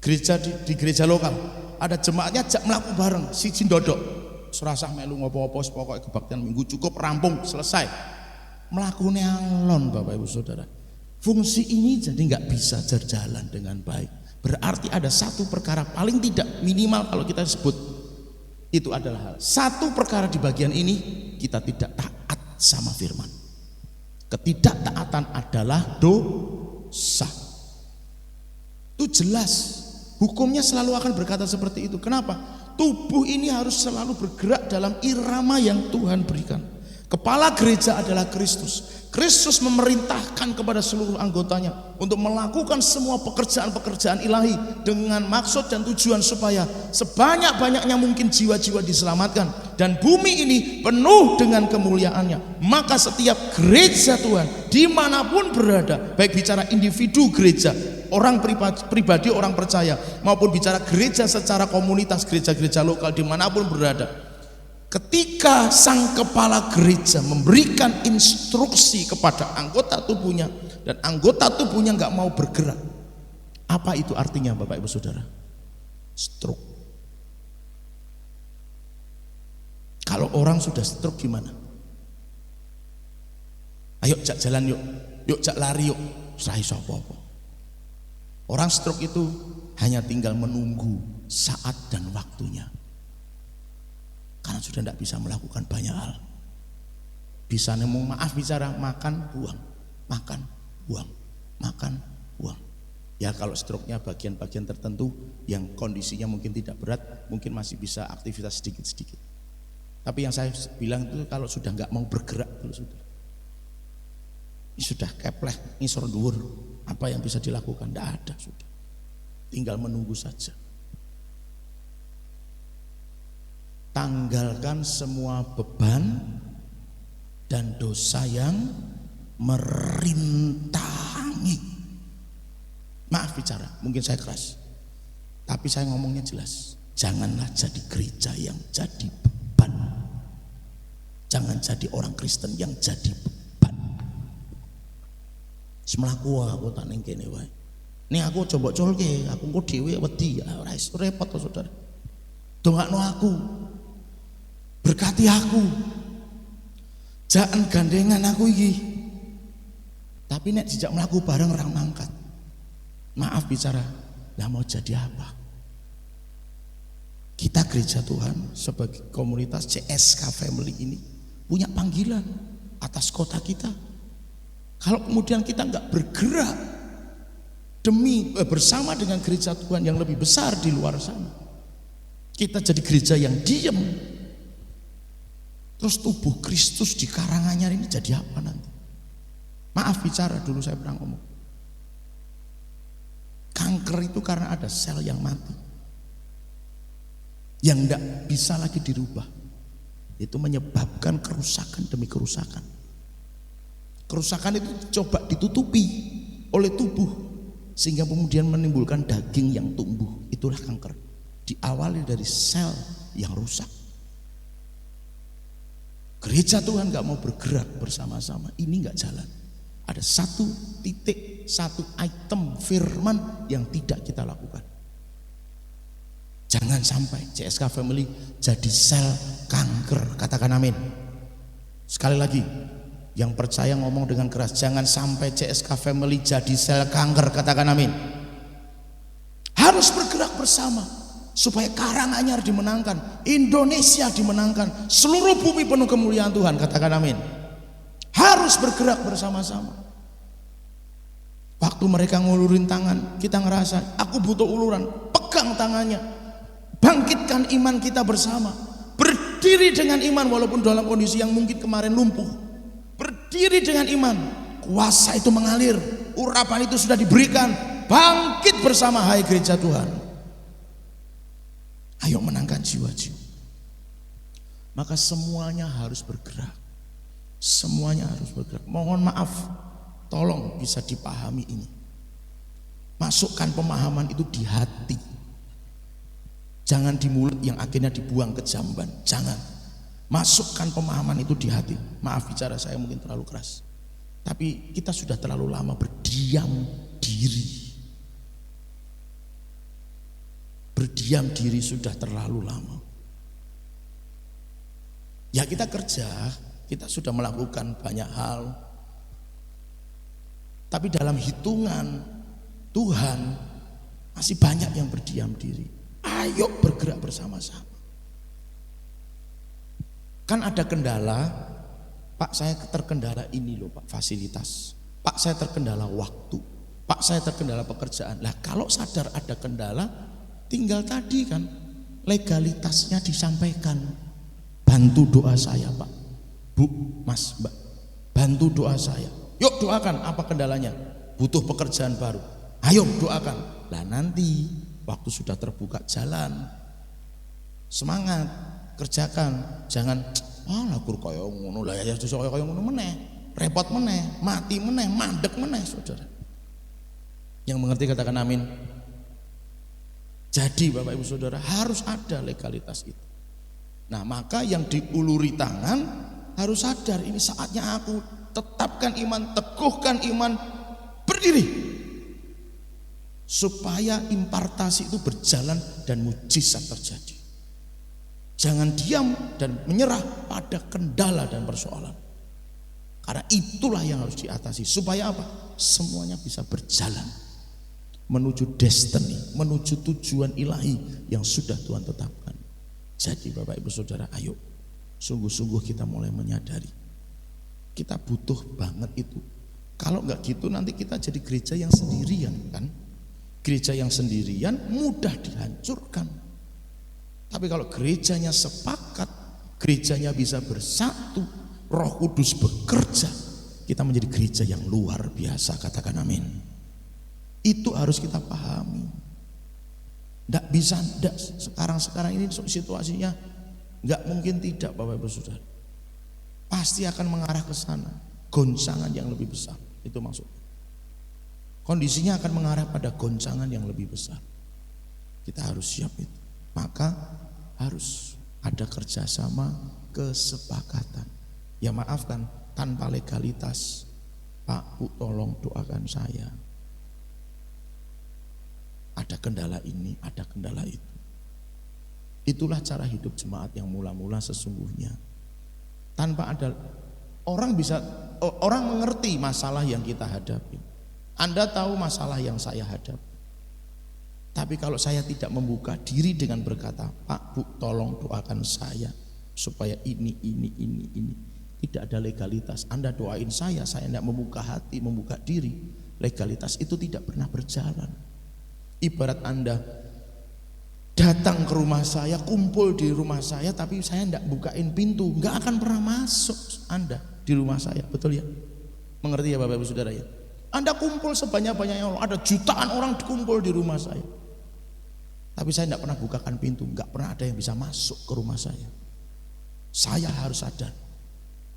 Gereja di gereja lokal ada jemaatnya ajak melaku bareng, siji dodok, serasah melu ngopo-ngopo, pokoknya kebaktian minggu cukup, rampung, selesai. Melakukannya alon Bapak Ibu Saudara. Fungsi ini jadi nggak bisa berjalan dengan baik. Berarti ada satu perkara paling tidak minimal kalau kita sebut itu adalah satu perkara di bagian ini, kita tidak taat sama firman. Ketidaktaatan adalah dosa. Itu jelas. Hukumnya selalu akan berkata seperti itu. Kenapa? Tubuh ini harus selalu bergerak dalam irama yang Tuhan berikan. Kepala gereja adalah Kristus. Kristus memerintahkan kepada seluruh anggotanya untuk melakukan semua pekerjaan-pekerjaan ilahi dengan maksud dan tujuan supaya sebanyak-banyaknya mungkin jiwa-jiwa diselamatkan dan bumi ini penuh dengan kemuliaannya. Maka setiap gereja Tuhan dimanapun berada, baik bicara individu gereja, orang pribadi, orang percaya, maupun bicara gereja secara komunitas, gereja-gereja lokal dimanapun berada, ketika sang kepala gereja memberikan instruksi kepada anggota tubuhnya dan anggota tubuhnya nggak mau bergerak, apa itu artinya Bapak Ibu Saudara? Stroke. Kalau orang sudah stroke gimana? Ayo jak jalan yuk, jak lari yuk, serai apa-apa. Orang stroke itu hanya tinggal menunggu saat dan waktunya. Karena sudah tidak bisa melakukan banyak hal. Bisa nemu maaf bicara, makan, buang, makan, buang, makan, buang. Ya kalau stroke-nya bagian-bagian tertentu yang kondisinya mungkin tidak berat, mungkin masih bisa aktivitas sedikit-sedikit. Tapi yang saya bilang itu kalau sudah nggak mau bergerak, kalau sudah ini sudah kepleh, ngisor dhuwur, apa yang bisa dilakukan? Tidak ada, sudah. Tinggal menunggu saja. Tanggalkan semua beban dan dosa yang merintangi. Maaf bicara, mungkin saya keras, tapi saya ngomongnya jelas. Janganlah jadi gereja yang jadi beban. Jangan jadi orang Kristen yang jadi beban. Semelaku aku tak ning kene wae. Ning aku coba colke, aku engko dhewe wedi, ora iso repot to Saudara. Dongakno aku. Berkati aku. Jangan gandengan aku iki. Tapi nek dijak melaku bareng orang mangkat. Maaf bicara, lah mau jadi apa? Kita gereja Tuhan sebagai komunitas CSK Family ini punya panggilan atas kota kita. Kalau kemudian kita nggak bergerak demi bersama dengan gereja Tuhan yang lebih besar di luar sana, kita jadi gereja yang diam. Terus tubuh Kristus di Karanganyar ini jadi apa nanti? Maaf bicara, dulu saya pernah ngomong. Kanker itu karena ada sel yang mati, yang tidak bisa lagi dirubah. Itu menyebabkan kerusakan demi kerusakan. Kerusakan itu coba ditutupi oleh tubuh, sehingga kemudian menimbulkan daging yang tumbuh. Itulah kanker. Diawali dari sel yang rusak. Gereja Tuhan gak mau bergerak bersama-sama, ini gak jalan. Ada satu titik, satu item firman yang tidak kita lakukan. Jangan sampai CSK Family jadi sel kanker. Katakan amin. Sekali lagi, yang percaya ngomong dengan keras, jangan sampai CSK Family jadi sel kanker. Katakan amin. Harus bergerak bersama supaya Karanganyar dimenangkan, Indonesia dimenangkan, seluruh bumi penuh kemuliaan Tuhan. Katakan amin. Harus bergerak bersama-sama. Waktu mereka ngulurin tangan, kita ngerasa aku butuh uluran, pegang tangannya, bangkitkan iman kita bersama, berdiri dengan iman walaupun dalam kondisi yang mungkin kemarin lumpuh. Berdiri dengan iman, kuasa itu mengalir, urapan itu sudah diberikan. Bangkit bersama hai gereja Tuhan. Ayo menangkan jiwa-jiwa. Maka semuanya harus bergerak. Semuanya harus bergerak. Mohon maaf, tolong bisa dipahami ini. Masukkan pemahaman itu di hati. Jangan di mulut yang akhirnya dibuang ke jamban. Jangan. Masukkan pemahaman itu di hati. Maaf bicara saya mungkin terlalu keras. Tapi kita sudah terlalu lama berdiam diri. Berdiam diri sudah terlalu lama. Ya kita kerja, kita sudah melakukan banyak hal. Tapi dalam hitungan Tuhan masih banyak yang berdiam diri. Ayo bergerak bersama-sama. Kan ada kendala, Pak saya terkendala ini loh Pak, fasilitas. Pak saya terkendala waktu. Pak saya terkendala pekerjaan. Lah kalau sadar ada kendala, tinggal tadi kan legalitasnya disampaikan. Bantu doa saya Pak, Bu, Mas, Mbak. Bantu doa saya. Yuk doakan, apa kendalanya? Butuh pekerjaan baru. Ayo doakan. Lah nanti waktu sudah terbuka jalan, semangat, kerjakan. Jangan lakur kaya ngono lah ya susah kaya ngono meneh, repot meneh, mati meneh, mandek meneh Saudara. Yang mengerti katakan amin. Jadi Bapak Ibu Saudara harus ada legalitas itu. Nah maka yang diuluri tangan harus sadar ini saatnya aku tetapkan iman, teguhkan iman, berdiri supaya impartasi itu berjalan dan mujizat terjadi. Jangan diam dan menyerah pada kendala dan persoalan, karena itulah yang harus diatasi supaya apa? Semuanya bisa berjalan. menuju destiny, menuju tujuan ilahi yang sudah Tuhan tetapkan. Jadi Bapak Ibu Saudara, ayo sungguh-sungguh kita mulai menyadari kita butuh banget itu. Kalau enggak gitu nanti kita jadi gereja yang sendirian kan. Gereja yang sendirian mudah dihancurkan. Tapi kalau gerejanya sepakat, gerejanya bisa bersatu, Roh Kudus bekerja, kita menjadi gereja yang luar biasa. Katakan amin. Itu harus kita pahami. Enggak bisa, enggak, sekarang ini situasinya enggak mungkin tidak Bapak Ibu Saudara. Pasti akan mengarah ke sana, goncangan yang lebih besar. Itu maksudnya. Kondisinya akan mengarah pada goncangan yang lebih besar. Kita harus siap itu. Maka harus ada kerjasama, kesepakatan. Ya maafkan, tanpa legalitas. Pak, Bu, tolong doakan saya. Ada kendala ini, ada kendala itu. Itulah cara hidup jemaat yang mula-mula sesungguhnya. Tanpa ada orang mengerti masalah yang kita hadapi. Anda tahu masalah yang saya hadapi. Tapi kalau saya tidak membuka diri dengan berkata, Pak, Bu, tolong doakan saya supaya ini. Tidak ada legalitas. Anda doain saya tidak membuka hati, membuka diri. Legalitas itu tidak pernah berjalan. Ibarat Anda datang ke rumah saya, kumpul di rumah saya, tapi saya tidak bukain pintu, nggak akan pernah masuk Anda di rumah saya, betul ya? Mengerti ya Bapak Ibu Saudara ya? Anda kumpul sebanyak-banyaknya orang, ada jutaan orang kumpul di rumah saya, tapi saya tidak pernah bukakan pintu, nggak pernah ada yang bisa masuk ke rumah saya. Saya harus sadar,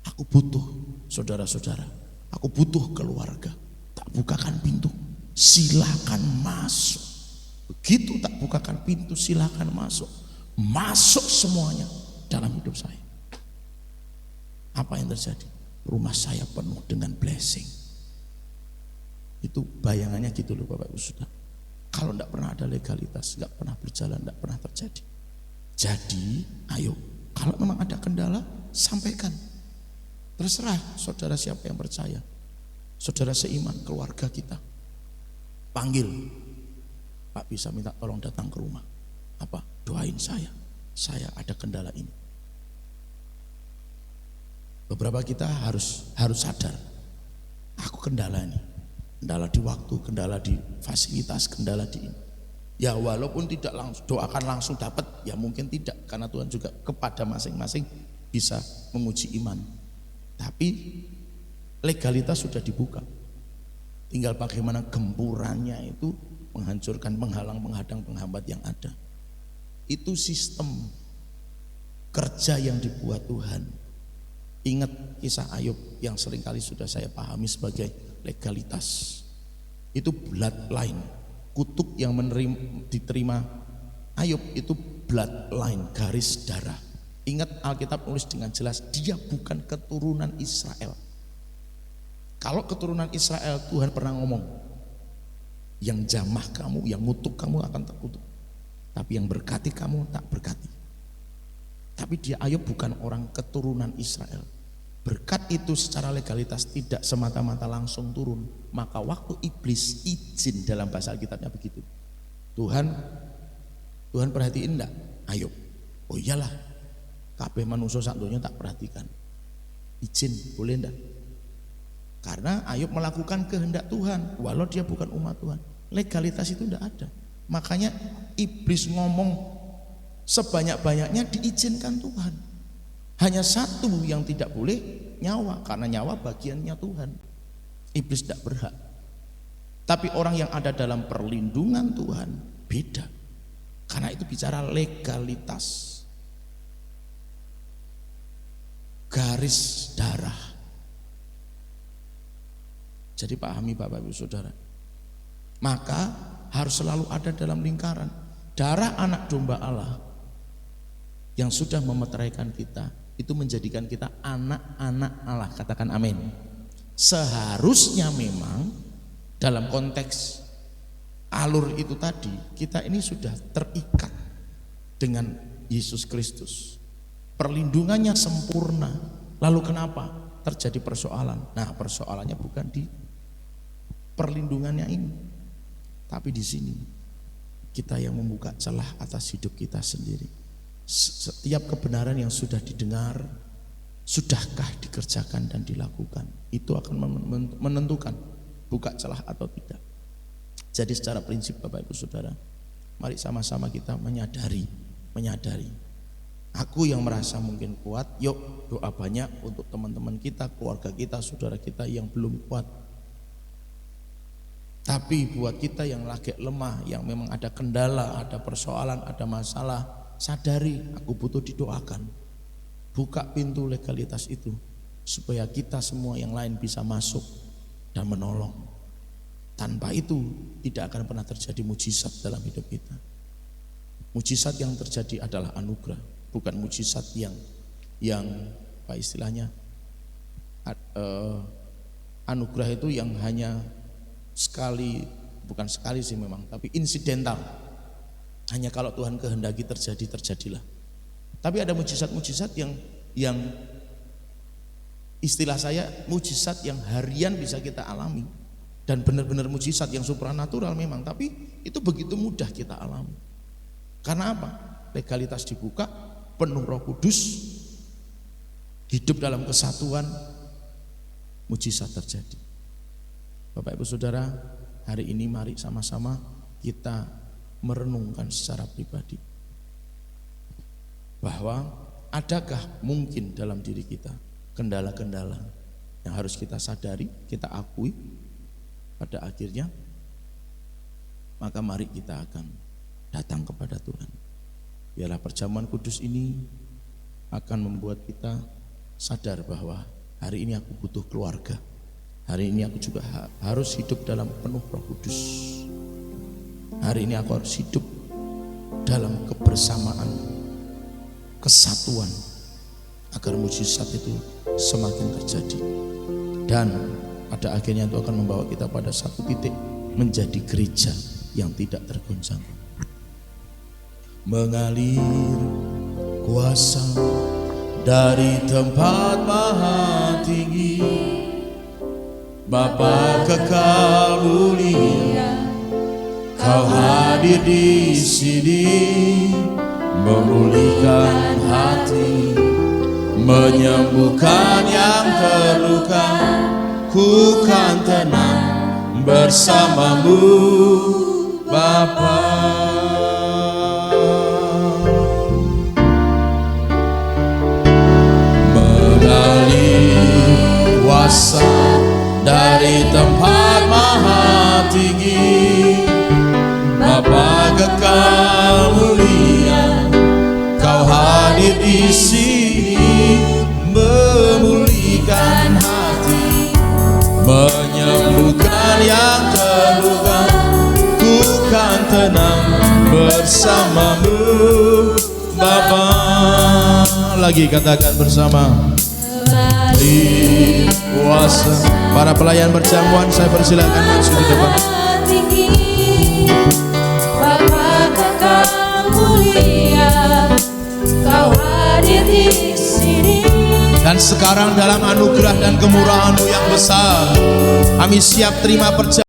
aku butuh saudara-saudara, aku butuh keluarga. Tak bukakan pintu, silakan masuk. Begitu tak bukakan pintu, silakan masuk. Masuk semuanya dalam hidup saya. Apa yang terjadi? Rumah saya penuh dengan blessing. Itu bayangannya gitu loh Bapak Ibu Saudara. Kalau tidak pernah ada legalitas, tidak pernah berjalan, tidak pernah terjadi. Jadi ayo, kalau memang ada kendala, sampaikan. Terserah saudara siapa yang percaya. Saudara seiman, keluarga kita. Panggil. Pak, bisa minta tolong datang ke rumah. Apa? Doain saya ada kendala ini. Beberapa kita harus sadar, aku kendala ini, kendala di waktu, kendala di fasilitas, kendala di ini. Ya walaupun tidak langsung doakan langsung dapat, ya mungkin tidak, karena Tuhan juga kepada masing-masing bisa menguji iman. Tapi legalitas sudah dibuka. Tinggal bagaimana gempurannya itu menghancurkan, menghalang, menghadang, penghambat yang ada. Itu sistem kerja yang dibuat Tuhan. Ingat kisah Ayub yang seringkali sudah saya pahami sebagai legalitas. Itu bloodline, kutuk yang diterima Ayub itu bloodline, garis darah. Ingat Alkitab nulis dengan jelas, dia bukan keturunan Israel. Kalau keturunan Israel, Tuhan pernah ngomong, yang jamah kamu, yang ngutuk kamu akan terkutuk, tapi yang berkati kamu tak berkati. Tapi dia Ayub bukan orang keturunan Israel. Berkat itu secara legalitas tidak semata-mata langsung turun. Maka waktu iblis izin, dalam bahasa Alkitabnya begitu, Tuhan perhatiin enggak Ayub? Oh iyalah, kabeh manusia sak donya tak perhatikan. Izin boleh enggak? Karena Ayub melakukan kehendak Tuhan, walau dia bukan umat Tuhan. Legalitas itu tidak ada. Makanya iblis ngomong sebanyak-banyaknya diizinkan Tuhan. Hanya satu yang tidak boleh, nyawa, karena nyawa bagiannya Tuhan. Iblis tidak berhak. Tapi orang yang ada dalam perlindungan Tuhan beda. Karena itu bicara legalitas. Garis darah. Jadi pahami Bapak Ibu Saudara. Maka harus selalu ada dalam lingkaran. Darah anak domba Allah yang sudah memeteraikan kita, itu menjadikan kita anak-anak Allah. Katakan amin. Seharusnya memang dalam konteks alur itu tadi, kita ini sudah terikat dengan Yesus Kristus. Perlindungannya sempurna. Lalu kenapa terjadi persoalan? Nah, persoalannya bukan di perlindungannya ini. Tapi di sini kita yang membuka celah atas hidup kita sendiri. Setiap kebenaran yang sudah didengar, sudahkah dikerjakan dan dilakukan? Itu akan menentukan buka celah atau tidak. Jadi secara prinsip Bapak Ibu Saudara, mari sama-sama kita menyadari. Aku yang merasa mungkin kuat, yuk doa banyak untuk teman-teman kita, keluarga kita, saudara kita yang belum kuat. Tapi buat kita yang lagi lemah, yang memang ada kendala, ada persoalan, ada masalah, sadari aku butuh didoakan. Buka pintu legalitas itu supaya kita semua yang lain bisa masuk dan menolong. Tanpa itu tidak akan pernah terjadi mujizat dalam hidup kita. Mujizat yang terjadi adalah anugerah, bukan mujizat yang apa istilahnya, anugerah itu yang hanya sekali, bukan sekali sih memang, tapi insidental. Hanya kalau Tuhan kehendaki terjadilah. Tapi ada mujizat-mujizat yang istilah saya mujizat yang harian bisa kita alami, dan benar-benar mujizat yang supranatural memang, tapi itu begitu mudah kita alami. Karena apa? Legalitas dibuka, penuh Roh Kudus, hidup dalam kesatuan, mujizat terjadi. Bapak Ibu Saudara, hari ini mari sama-sama kita merenungkan secara pribadi bahwa adakah mungkin dalam diri kita kendala-kendala yang harus kita sadari, kita akui pada akhirnya, maka mari kita akan datang kepada Tuhan. Biarlah perjamuan kudus ini akan membuat kita sadar bahwa hari ini aku butuh keluarga. Hari ini aku juga harus hidup dalam penuh Roh Kudus. Hari ini aku harus hidup dalam kebersamaan, kesatuan, agar mujizat itu semakin terjadi. Dan pada akhirnya itu akan membawa kita pada satu titik menjadi gereja yang tidak tergoncang. Mengalir kuasa dari tempat maha tinggi, Bapa kekal mulia, Kau hadir di sini, memulihkan hati, menyembuhkan yang terluka. Ku kan tenang bersamamu, Bapa. Mengalir kuasa dari tempat maha tinggi, Bapa kekal mulia, Kau hadir di sini, memulihkan hati, menyembuhkan yang terluka. Ku kan tenang bersamamu, Bapa. Lagi katakan bersama. Di kuasa. Para pelayan perjamuan saya persilakan masuk di depan. Bapa kekal mulia, Kau hadir di sini. Dan sekarang dalam anugerah dan kemurahan-Mu yang besar, kami siap terima perjamuan